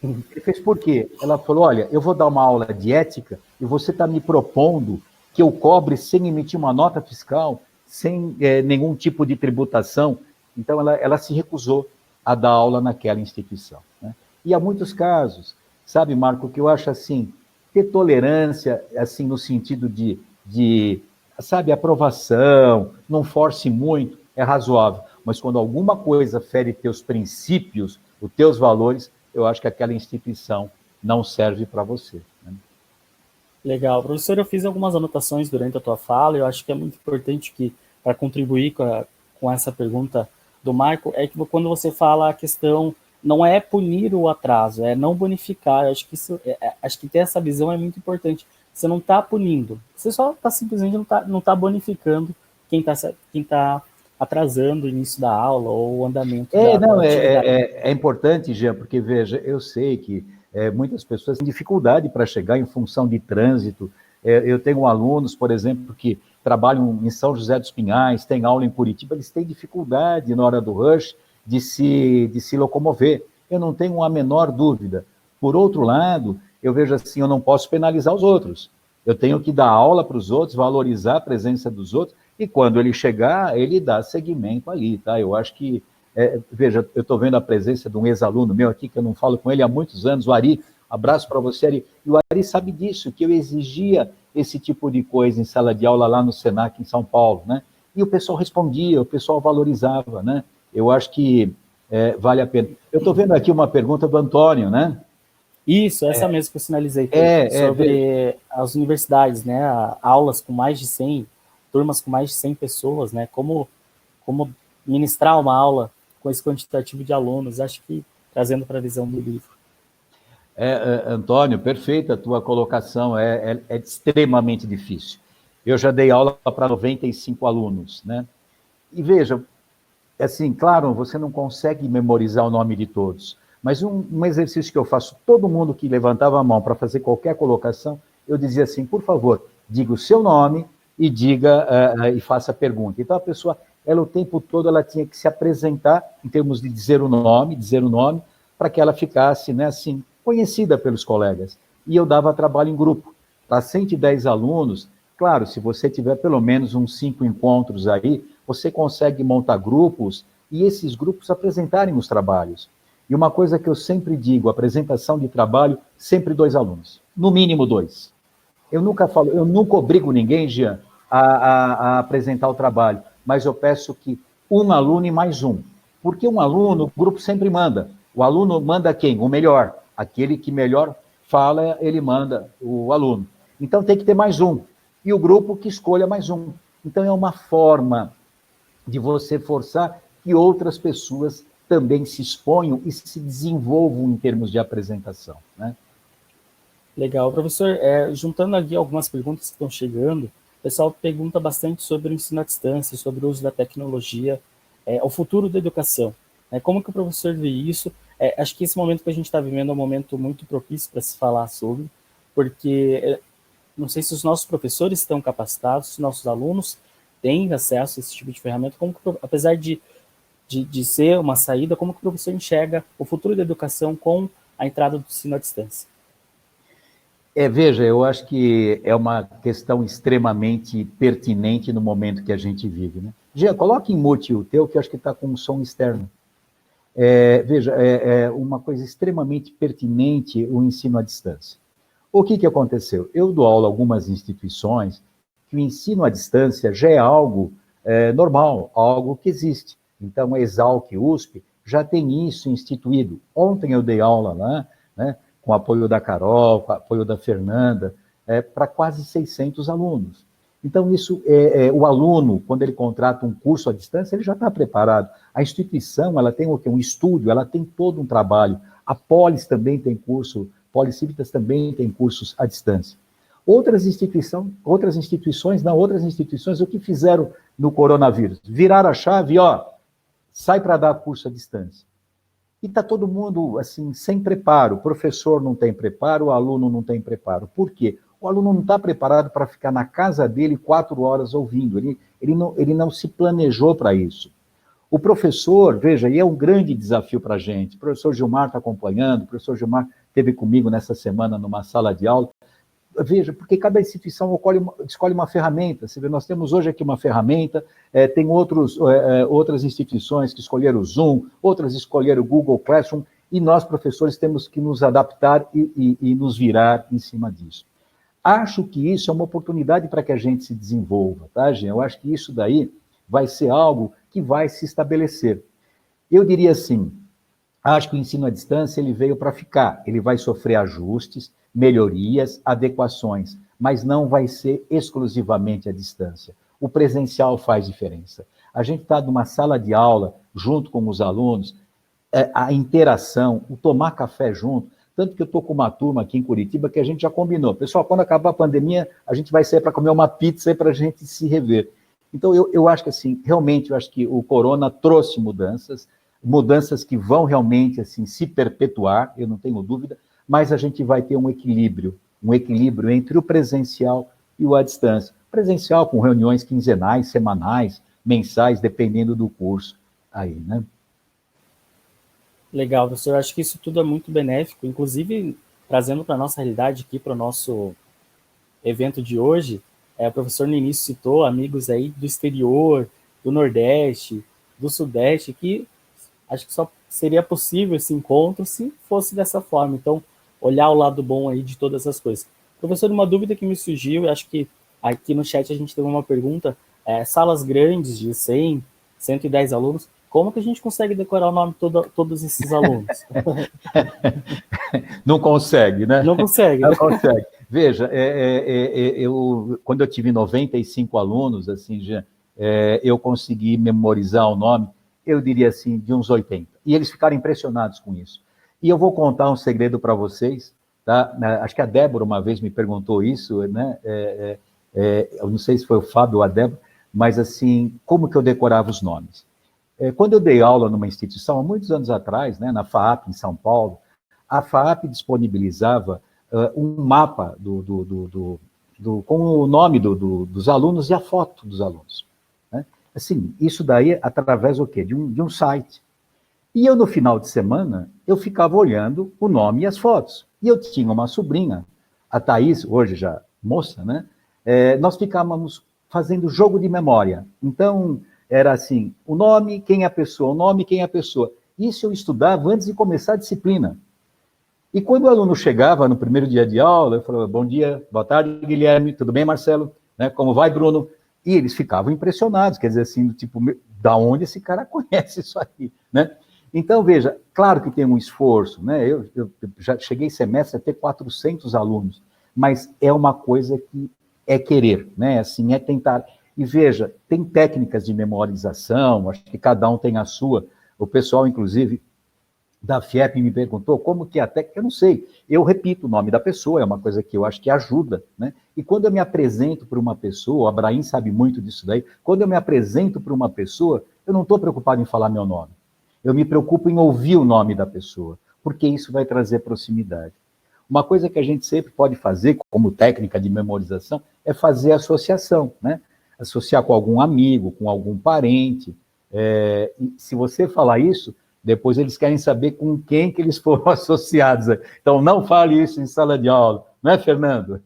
Ele fez por quê? Ela falou, olha, eu vou dar uma aula de ética e você está me propondo que eu cobre sem emitir uma nota fiscal, sem nenhum tipo de tributação. Então, ela se recusou a dar aula naquela instituição, né? E há muitos casos, sabe, Marco, que eu acho assim, ter tolerância, assim, no sentido de sabe, aprovação, não force muito, é razoável. Mas quando alguma coisa fere teus princípios, os teus valores, eu acho que aquela instituição não serve para você, né? Legal. Professor, eu fiz algumas anotações durante a tua fala, e eu acho que é muito importante que, para contribuir com essa pergunta do Marco, é que quando você fala a questão, não é punir o atraso, é não bonificar. Eu acho que acho que ter essa visão é muito importante. Você não está punindo, você só está simplesmente não tá bonificando quem está atrasando o início da aula ou o andamento da atividade. É importante, Jean, porque, veja, eu sei que muitas pessoas têm dificuldade para chegar em função de trânsito. Eu tenho alunos, por exemplo, que trabalham em São José dos Pinhais, têm aula em Curitiba, eles têm dificuldade na hora do rush de se locomover. Eu não tenho a menor dúvida. Por outro lado, eu vejo assim, eu não posso penalizar os outros. Eu tenho que dar aula para os outros, valorizar a presença dos outros, e quando ele chegar, ele dá seguimento ali, tá? Eu acho que, veja, eu estou vendo a presença de um ex-aluno meu aqui, que eu não falo com ele há muitos anos, o Ari, abraço para você, Ari, e o Ari sabe disso, que eu exigia esse tipo de coisa em sala de aula lá no Senac, em São Paulo, né? E o pessoal respondia, o pessoal valorizava, né? Eu acho que vale a pena. Eu estou vendo aqui uma pergunta do Antônio, né? Isso, essa mesmo que eu sinalizei, sobre as universidades, né? Aulas com mais de 100, turmas com mais de 100 pessoas, né? Como ministrar uma aula com esse quantitativo de alunos, acho que trazendo para a visão do livro. Antônio, perfeita a tua colocação, é extremamente difícil. Eu já dei aula para 95 alunos, né? E veja, assim, claro, você não consegue memorizar o nome de todos, mas um exercício que eu faço, todo mundo que levantava a mão para fazer qualquer colocação, eu dizia assim, por favor, diga o seu nome e e faça a pergunta. Então a pessoa, ela o tempo todo, ela tinha que se apresentar, em termos de dizer o nome, para que ela ficasse, né, assim, conhecida pelos colegas. E eu dava trabalho em grupo. Para 110 alunos, claro, se você tiver pelo menos uns 5 encontros aí, você consegue montar grupos e esses grupos apresentarem os trabalhos. E uma coisa que eu sempre digo, apresentação de trabalho, sempre 2 alunos, no mínimo 2. Eu nunca obrigo ninguém, Jean, a apresentar o trabalho, mas eu peço que um aluno e mais um. Porque um aluno, o grupo sempre manda. O aluno manda quem? O melhor. Aquele que melhor fala, ele manda o aluno. Então tem que ter mais um. E o grupo que escolha mais um. Então é uma forma de você forçar que outras pessoas também se exponham e se desenvolvam em termos de apresentação, né? Legal. Professor, juntando aqui algumas perguntas que estão chegando, o pessoal pergunta bastante sobre o ensino à distância, sobre o uso da tecnologia, o futuro da educação. Como que o professor vê isso? Acho que esse momento que a gente está vivendo é um momento muito propício para se falar sobre, porque não sei se os nossos professores estão capacitados, se os nossos alunos têm acesso a esse tipo de ferramenta, como que, apesar de ser uma saída, como que o professor enxerga o futuro da educação com a entrada do ensino à distância? Veja, eu acho que é uma questão extremamente pertinente no momento que a gente vive, né? Jean, coloque em mute o teu, que eu acho que está com um som externo. Veja, é uma coisa extremamente pertinente o ensino à distância. O que aconteceu? Eu dou aula em algumas instituições que o ensino à distância já é algo normal, algo que existe. Então, a Exalc USP já tem isso instituído. Ontem eu dei aula lá, né, com o apoio da Carol, com o apoio da Fernanda, para quase 600 alunos. Então, isso, o aluno, quando ele contrata um curso à distância, ele já está preparado. A instituição, ela tem o quê? Um estúdio, ela tem todo um trabalho. A Polis também tem curso, Policívitas também tem cursos à distância. Outras instituições, o que fizeram no coronavírus? Viraram a chave, sai para dar curso à distância. E está todo mundo, assim, sem preparo. O professor não tem preparo, o aluno não tem preparo. Por quê? O aluno não está preparado para ficar na casa dele 4 horas ouvindo. Ele não se planejou para isso. O professor, veja, e é um grande desafio para a gente. O professor Gilmar está acompanhando, o professor Gilmar esteve comigo nessa semana numa sala de aula. Veja, porque cada instituição escolhe uma ferramenta. Você vê, nós temos hoje aqui uma ferramenta, tem outras instituições que escolheram o Zoom, outras escolheram o Google Classroom, e nós, professores, temos que nos adaptar e nos virar em cima disso. Acho que isso é uma oportunidade para que a gente se desenvolva, tá, gente? Eu acho que isso daí vai ser algo que vai se estabelecer. Eu diria assim, acho que o ensino à distância ele veio para ficar, ele vai sofrer ajustes, melhorias, adequações, mas não vai ser exclusivamente à distância. O presencial faz diferença. A gente está numa sala de aula, junto com os alunos, a interação, o tomar café junto, tanto que eu estou com uma turma aqui em Curitiba que a gente já combinou. Pessoal, quando acabar a pandemia, a gente vai sair para comer uma pizza para a gente se rever. Então, eu acho que, assim, realmente, eu acho que o corona trouxe mudanças que vão realmente, assim, se perpetuar, eu não tenho dúvida, mas a gente vai ter um equilíbrio entre o presencial e o à distância. Presencial com reuniões quinzenais, semanais, mensais, dependendo do curso aí, né? Legal, professor. Acho que isso tudo é muito benéfico, inclusive trazendo para a nossa realidade aqui, para o nosso evento de hoje, o professor no início citou amigos aí do exterior, do Nordeste, do Sudeste, que acho que só seria possível esse encontro se fosse dessa forma. Então, olhar o lado bom aí de todas as coisas. Professor, uma dúvida que me surgiu, eu acho que aqui no chat a gente teve uma pergunta, salas grandes de 100, 110 alunos, como que a gente consegue decorar o nome de todos esses alunos? Não consegue, né? Não consegue. Não consegue. Veja, quando eu tive 95 alunos, assim, eu consegui memorizar o nome, eu diria assim, de uns 80. E eles ficaram impressionados com isso. E eu vou contar um segredo para vocês, tá? Acho que a Débora uma vez me perguntou isso, né? Eu não sei se foi o Fábio ou a Débora, mas assim, como que eu decorava os nomes? Quando eu dei aula numa instituição, há muitos anos atrás, né, na FAAP, em São Paulo, a FAAP disponibilizava um mapa com o nome dos alunos e a foto dos alunos. Né? Assim, isso daí através do quê? De um site. E eu, no final de semana, eu ficava olhando o nome e as fotos. E eu tinha uma sobrinha, a Thaís, hoje já moça, né? Nós ficávamos fazendo jogo de memória. Então, era assim, o nome, quem é a pessoa, o nome, quem é a pessoa. Isso eu estudava antes de começar a disciplina. E quando o aluno chegava no primeiro dia de aula, eu falava, bom dia, boa tarde, Guilherme, tudo bem, Marcelo? Né? Como vai, Bruno? E eles ficavam impressionados, quer dizer assim, tipo, da onde esse cara conhece isso aí, né? Então, veja, claro que tem um esforço, né? Eu já cheguei semestre a ter 400 alunos, mas é uma coisa que é querer, né? Assim, é tentar. E veja, tem técnicas de memorização, acho que cada um tem a sua. O pessoal, inclusive, da FIEP me perguntou como que é a técnica, eu não sei. Eu repito o nome da pessoa, é uma coisa que eu acho que ajuda, né? E quando eu me apresento para uma pessoa, o Abraim sabe muito disso daí, quando eu me apresento para uma pessoa, eu não estou preocupado em falar meu nome. Eu me preocupo em ouvir o nome da pessoa, porque isso vai trazer proximidade. Uma coisa que a gente sempre pode fazer, como técnica de memorização, é fazer associação, né? Associar com algum amigo, com algum parente. E se você falar isso, depois eles querem saber com quem que eles foram associados. Então, não fale isso em sala de aula, não é, Fernando?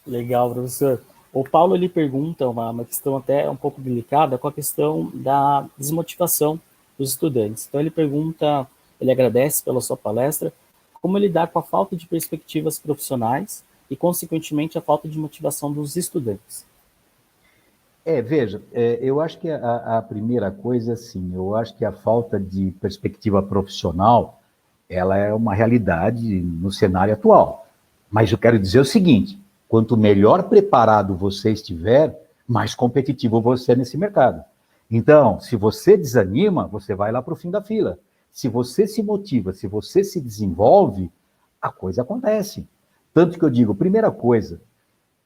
Legal, professor. O Paulo, ele pergunta uma questão até um pouco delicada com a questão da desmotivação dos estudantes. Então, ele pergunta, ele agradece pela sua palestra, como lidar com a falta de perspectivas profissionais e, consequentemente, a falta de motivação dos estudantes. Veja, eu acho que a primeira coisa, assim, eu acho que a falta de perspectiva profissional, ela é uma realidade no cenário atual. Mas eu quero dizer o seguinte, quanto melhor preparado você estiver, mais competitivo você é nesse mercado. Então, se você desanima, você vai lá para o fim da fila. Se você se motiva, se você se desenvolve, a coisa acontece. Tanto que eu digo, primeira coisa,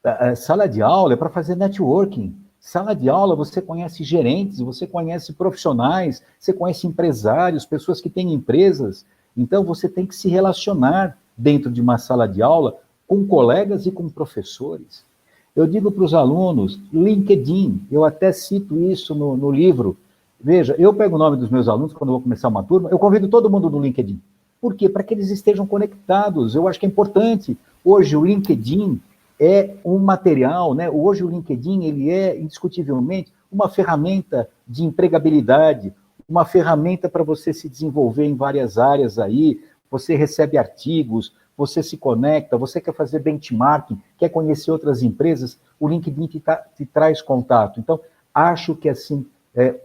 a sala de aula é para fazer networking. Sala de aula, você conhece gerentes, você conhece profissionais, você conhece empresários, pessoas que têm empresas. Então, você tem que se relacionar dentro de uma sala de aula com colegas e com professores. Eu digo para os alunos, LinkedIn, eu até cito isso no livro. Veja, eu pego o nome dos meus alunos, quando eu vou começar uma turma, eu convido todo mundo no LinkedIn. Por quê? Para que eles estejam conectados. Eu acho que é importante. Hoje, o LinkedIn é um material, né? Hoje o LinkedIn, ele é indiscutivelmente uma ferramenta de empregabilidade, uma ferramenta para você se desenvolver em várias áreas aí, você recebe artigos, você se conecta, você quer fazer benchmarking, quer conhecer outras empresas, o LinkedIn te traz contato. Então, acho que assim,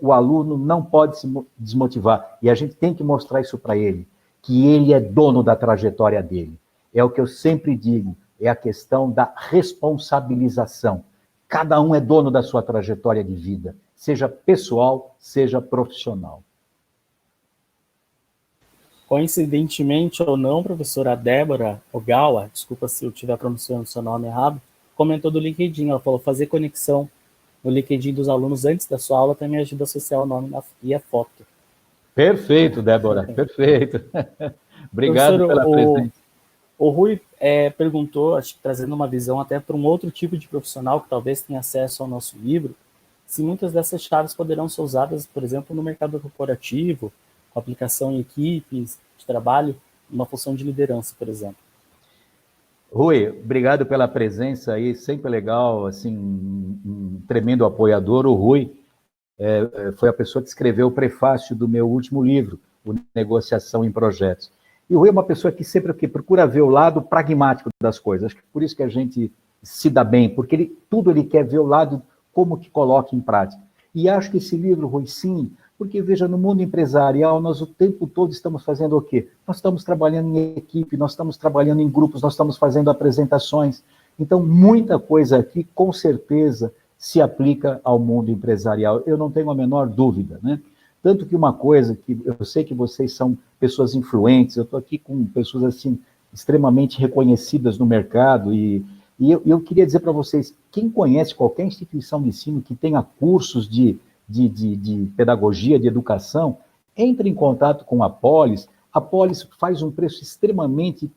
o aluno não pode se desmotivar, e a gente tem que mostrar isso para ele, que ele é dono da trajetória dele. É o que eu sempre digo, é a questão da responsabilização. Cada um é dono da sua trajetória de vida, seja pessoal, seja profissional. Coincidentemente ou não, professora Débora Ogawa, desculpa se eu estiver pronunciando o seu nome errado, comentou do LinkedIn. Ela falou, fazer conexão no LinkedIn dos alunos antes da sua aula também ajuda a associar o nome e a foto. Perfeito, Débora, perfeito. Obrigado professor, pela presença. O Rui perguntou, acho que trazendo uma visão até para um outro tipo de profissional que talvez tenha acesso ao nosso livro, se muitas dessas chaves poderão ser usadas, por exemplo, no mercado corporativo, com aplicação em equipes de trabalho, uma função de liderança, por exemplo. Rui, obrigado pela presença aí, sempre legal, assim, um tremendo apoiador. O Rui foi a pessoa que escreveu o prefácio do meu último livro, o Negociação em Projetos. E o Rui é uma pessoa que sempre procura ver o lado pragmático das coisas. Acho que por isso que a gente se dá bem, porque tudo ele quer ver o lado como que coloca em prática. E acho que esse livro, Rui, sim, porque, veja, no mundo empresarial, nós o tempo todo estamos fazendo o quê? Nós estamos trabalhando em equipe, nós estamos trabalhando em grupos, nós estamos fazendo apresentações. Então, muita coisa aqui, com certeza, se aplica ao mundo empresarial. Eu não tenho a menor dúvida, né? Tanto que uma coisa que eu sei que vocês são pessoas influentes, eu estou aqui com pessoas assim extremamente reconhecidas no mercado e eu queria dizer para vocês, quem conhece qualquer instituição de ensino que tenha cursos de pedagogia, de educação, entre em contato com a Polis. A Polis faz um preço extremamente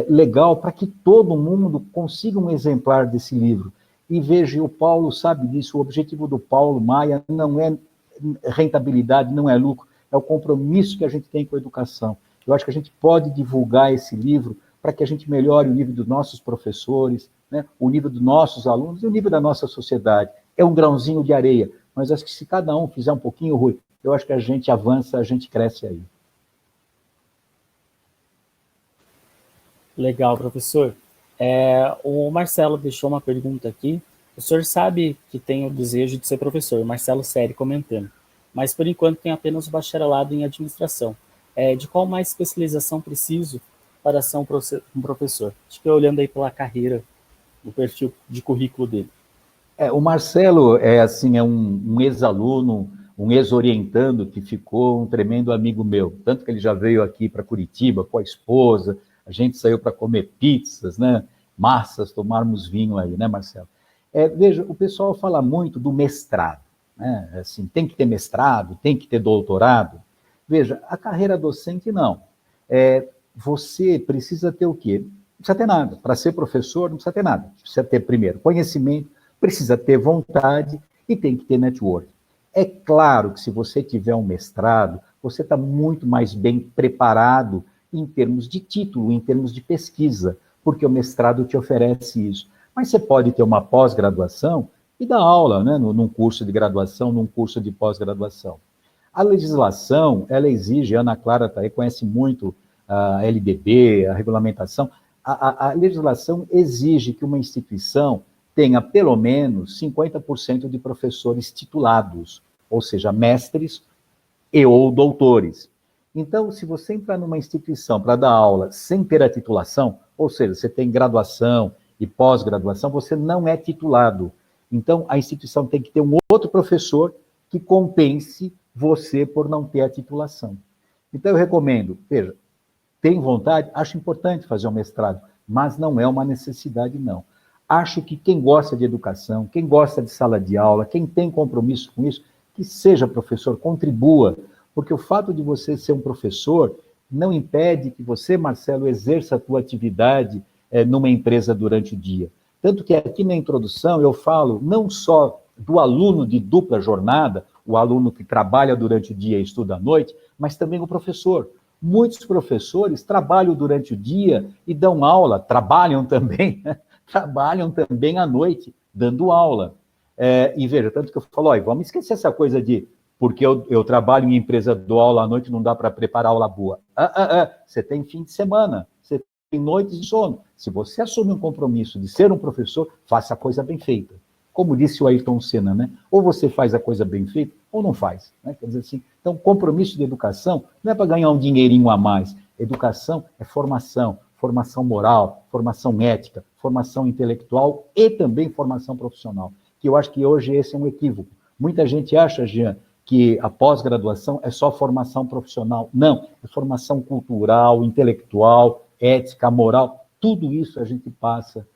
legal para que todo mundo consiga um exemplar desse livro. E veja, o Paulo sabe disso, o objetivo do Paulo Maia não é rentabilidade, não é lucro, é o compromisso que a gente tem com a educação. Eu acho que a gente pode divulgar esse livro para que a gente melhore o nível dos nossos professores, né, o nível dos nossos alunos e o nível da nossa sociedade. É um grãozinho de areia, mas acho que se cada um fizer um pouquinho, Rui, eu acho que a gente avança, a gente cresce aí. Legal, professor. O Marcelo deixou uma pergunta aqui. O senhor sabe que tem o desejo de ser professor, o Marcelo Seri comentando, mas por enquanto tem apenas o bacharelado em administração. De qual mais especialização preciso para ser um professor? Acho que olhando aí pela carreira, o perfil de currículo dele. O Marcelo é um ex-aluno, um ex-orientando que ficou um tremendo amigo meu, tanto que ele já veio aqui para Curitiba com a esposa, a gente saiu para comer pizzas, né, massas, tomarmos vinho aí, né, Marcelo? Veja, o pessoal fala muito do mestrado, né, assim, tem que ter mestrado, tem que ter doutorado. Veja, a carreira docente não. você precisa ter o quê? Não precisa ter nada. Para ser professor, não precisa ter nada. Precisa ter, primeiro, conhecimento, precisa ter vontade e tem que ter network. É claro que se você tiver um mestrado, você está muito mais bem preparado em termos de título, em termos de pesquisa, porque o mestrado te oferece isso. Mas você pode ter uma pós-graduação e dar aula, né, num curso de graduação, num curso de pós-graduação. A legislação, ela exige, a Ana Clara conhece muito a LDB, a regulamentação, a legislação exige que uma instituição tenha pelo menos 50% de professores titulados, ou seja, mestres e ou doutores. Então, se você entrar numa instituição para dar aula sem ter a titulação, ou seja, você tem graduação e pós-graduação, você não é titulado. Então, a instituição tem que ter um outro professor que compense você por não ter a titulação. Então, eu recomendo, veja, tem vontade? Acho importante fazer um mestrado, mas não é uma necessidade, não. Acho que quem gosta de educação, quem gosta de sala de aula, quem tem compromisso com isso, que seja professor, contribua, porque o fato de você ser um professor não impede que você, Marcelo, exerça a tua atividade numa empresa durante o dia. Tanto que aqui na introdução eu falo não só do aluno de dupla jornada, o aluno que trabalha durante o dia e estuda à noite, mas também o professor. Muitos professores trabalham durante o dia e dão aula, trabalham também à noite, dando aula. E veja, tanto que eu falo, vamos esquecer essa coisa de porque eu trabalho em empresa, dou aula à noite, não dá para preparar aula boa. Você tem fim de semana, você tem noites de sono. Se você assume um compromisso de ser um professor, faça a coisa bem feita. Como disse o Ayrton Senna, né? Ou você faz a coisa bem feita, ou não faz. Né? Quer dizer assim, então, compromisso de educação não é para ganhar um dinheirinho a mais. Educação é formação, formação moral, formação ética, formação intelectual e também formação profissional. Que eu acho que hoje esse é um equívoco. Muita gente acha, Jean, que a pós-graduação é só formação profissional. Não, é formação cultural, intelectual, ética, moral. Tudo isso a gente passa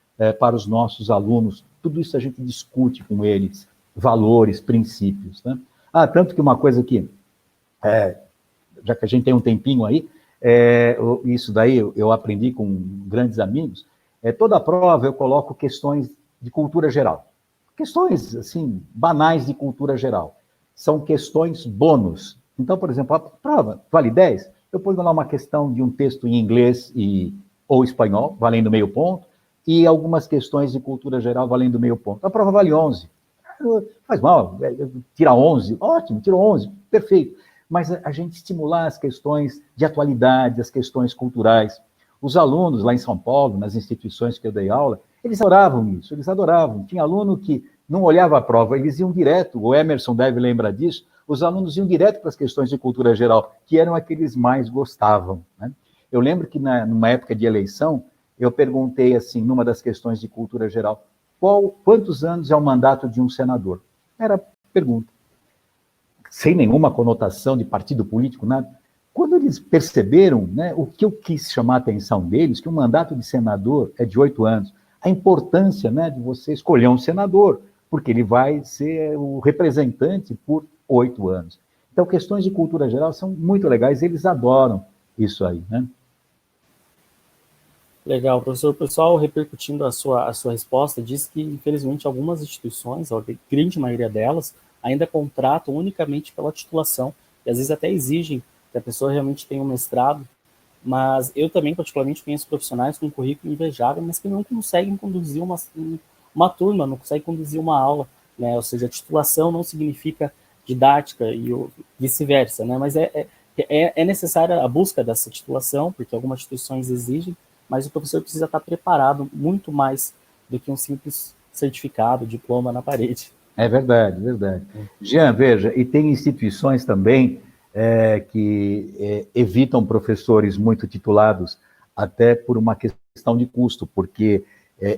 para os nossos alunos, tudo isso a gente discute com eles, valores, princípios. Né? Tanto que uma coisa que, já que a gente tem um tempinho aí, isso daí eu aprendi com grandes amigos, toda a prova eu coloco questões de cultura geral. Questões, assim, banais de cultura geral. São questões bônus. Então, por exemplo, a prova vale 10, eu ponho lá uma questão de um texto em inglês ou espanhol, valendo meio ponto, e algumas questões de cultura geral valendo meio ponto. A prova vale 11. Faz mal, tira 11, ótimo, tirou 11, perfeito. Mas a gente estimular as questões de atualidade, as questões culturais. Os alunos lá em São Paulo, nas instituições que eu dei aula, eles adoravam isso, eles adoravam. Tinha aluno que não olhava a prova, eles iam direto, o Emerson deve lembrar disso, os alunos iam direto para as questões de cultura geral, que eram aqueles mais gostavam. Né? Eu lembro que numa época de eleição, eu perguntei assim, numa das questões de cultura geral, quantos anos é o mandato de um senador? Era a pergunta. Sem nenhuma conotação de partido político, nada. Quando eles perceberam, né, o que eu quis chamar a atenção deles, que o mandato de senador é de 8 anos, a importância, né, de você escolher um senador, porque ele vai ser o representante por 8 anos. Então, questões de cultura geral são muito legais, eles adoram isso aí, né? Legal, professor. O pessoal, repercutindo a sua resposta, diz que, infelizmente, algumas instituições, a grande maioria delas, ainda contratam unicamente pela titulação, e às vezes até exigem que a pessoa realmente tenha um mestrado, mas eu também, particularmente, conheço profissionais com um currículo invejável, mas que não conseguem conduzir uma turma, não conseguem conduzir uma aula, né? Ou seja, a titulação não significa didática e vice-versa, né? Mas é necessária a busca dessa titulação, porque algumas instituições exigem, mas o professor precisa estar preparado muito mais do que um simples certificado, diploma na parede. É verdade, verdade. Jean, veja, e tem instituições também que evitam professores muito titulados, até por uma questão de custo, porque,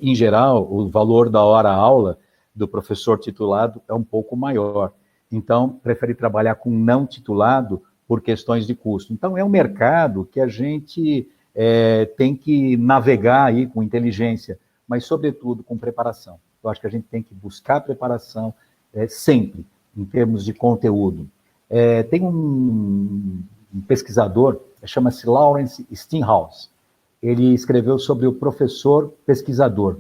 em geral, o valor da hora-aula do professor titulado é um pouco maior. Então, prefere trabalhar com não titulado por questões de custo. Então, é um mercado que a gente tem que navegar aí com inteligência, mas, sobretudo, com preparação. Eu acho que a gente tem que buscar preparação sempre, em termos de conteúdo. Tem um pesquisador chama-se Lawrence Steinhaus. Ele escreveu sobre o professor pesquisador.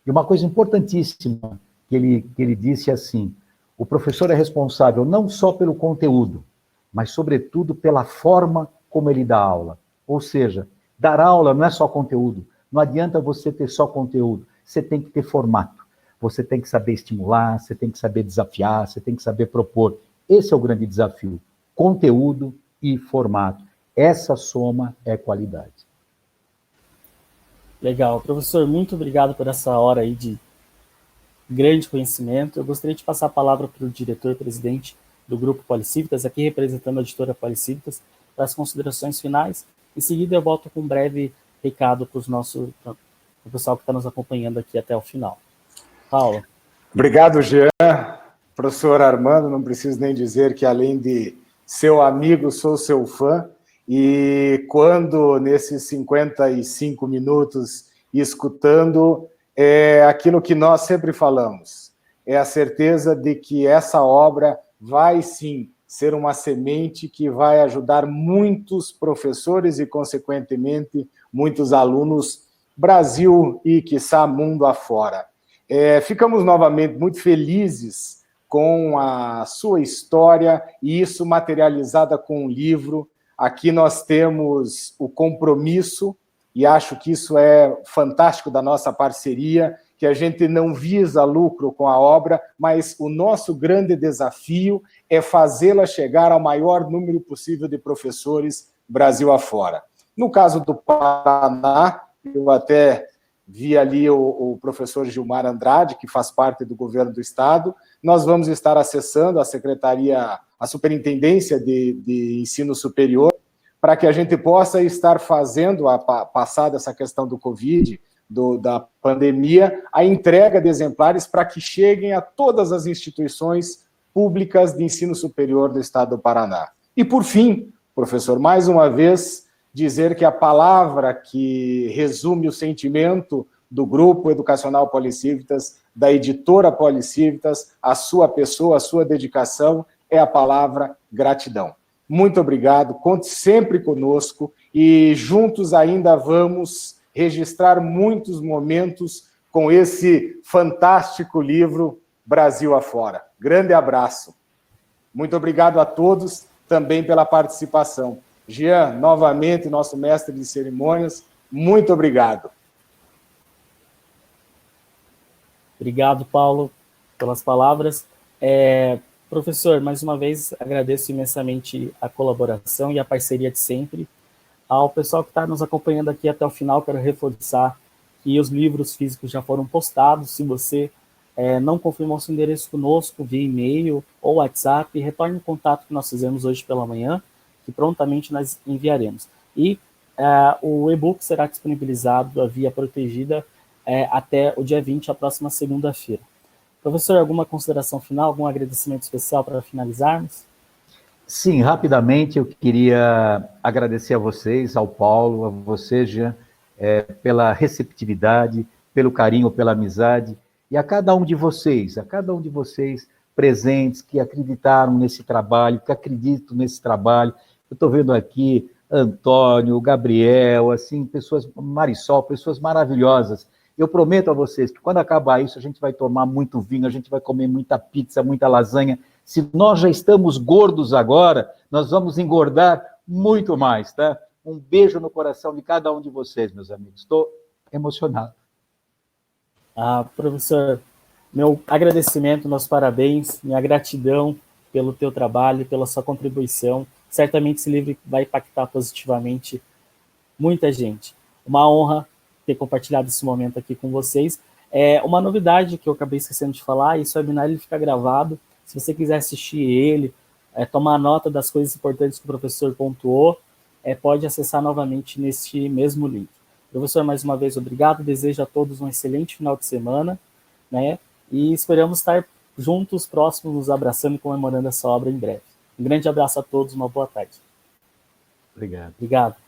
E uma coisa importantíssima que ele disse assim: o professor é responsável não só pelo conteúdo, mas, sobretudo, pela forma como ele dá aula. Ou seja, dar aula não é só conteúdo. Não adianta você ter só conteúdo. Você tem que ter formato. Você tem que saber estimular, você tem que saber desafiar, você tem que saber propor. Esse é o grande desafio. Conteúdo e formato. Essa soma é qualidade. Legal. Professor, muito obrigado por essa hora aí de grande conhecimento. Eu gostaria de passar a palavra para o diretor-presidente do Grupo Policívitas, aqui representando a editora Policívitas, para as considerações finais. Em seguida, eu volto com um breve recado para o pessoal que está nos acompanhando aqui até o final. Paulo. Obrigado, Jean. Professor Armando, não preciso nem dizer que, além de seu amigo, sou seu fã. E quando, nesses 55 minutos, escutando, é aquilo que nós sempre falamos, é a certeza de que essa obra vai, sim, ser uma semente que vai ajudar muitos professores e, consequentemente, muitos alunos, Brasil e, quiçá, mundo afora. Ficamos novamente muito felizes com a sua história e isso materializada com um livro. Aqui nós temos o compromisso, e acho que isso é fantástico da nossa parceria, que a gente não visa lucro com a obra, mas o nosso grande desafio é fazê-la chegar ao maior número possível de professores Brasil afora. No caso do Paraná, eu até vi ali o professor Gilmar Andrade, que faz parte do governo do Estado. Nós vamos estar acessando a Secretaria, a Superintendência de Ensino Superior, para que a gente possa estar fazendo, passada essa questão do Covid, da pandemia, a entrega de exemplares para que cheguem a todas as instituições públicas de ensino superior do Estado do Paraná. E, por fim, professor, mais uma vez, dizer que a palavra que resume o sentimento do Grupo Educacional Policívitas, da editora Policívitas, a sua pessoa, a sua dedicação, é a palavra gratidão. Muito obrigado, conte sempre conosco e juntos ainda vamos registrar muitos momentos com esse fantástico livro Brasil afora. Grande abraço. Muito obrigado a todos também pela participação. Jean, novamente, nosso mestre de cerimônias, muito obrigado. Obrigado, Paulo, pelas palavras. Professor, mais uma vez, agradeço imensamente a colaboração e a parceria de sempre. Ao pessoal que está nos acompanhando aqui até o final, quero reforçar que os livros físicos já foram postados. Se você não confirmou seu endereço conosco, via e-mail ou WhatsApp, retorne o contato que nós fizemos hoje pela manhã, que prontamente nós enviaremos. E o e-book será disponibilizado, a via protegida, até o dia 20, a próxima segunda-feira. Professor, alguma consideração final, algum agradecimento especial para finalizarmos? Sim, rapidamente eu queria agradecer a vocês, ao Paulo, a você, Jean, pela receptividade, pelo carinho, pela amizade, e a cada um de vocês presentes, que acreditaram nesse trabalho, que acreditam nesse trabalho. Eu estou vendo aqui Antônio, Gabriel, assim, pessoas, Marisol, pessoas maravilhosas. Eu prometo a vocês que quando acabar isso, a gente vai tomar muito vinho, a gente vai comer muita pizza, muita lasanha. Se nós já estamos gordos agora, nós vamos engordar muito mais, tá? Um beijo no coração de cada um de vocês, meus amigos. Estou emocionado. Professor, meu agradecimento, meus parabéns, minha gratidão pelo teu trabalho, pela sua contribuição. Certamente esse livro vai impactar positivamente muita gente. Uma honra ter compartilhado esse momento aqui com vocês. Uma novidade que eu acabei esquecendo de falar, esse webinar ele fica gravado. Se você quiser assistir ele, tomar nota das coisas importantes que o professor pontuou, pode acessar novamente neste mesmo link. Professor, mais uma vez, obrigado. Desejo a todos um excelente final de semana, né? E esperamos estar juntos, próximos, nos abraçando e comemorando essa obra em breve. Um grande abraço a todos, uma boa tarde. Obrigado. Obrigado.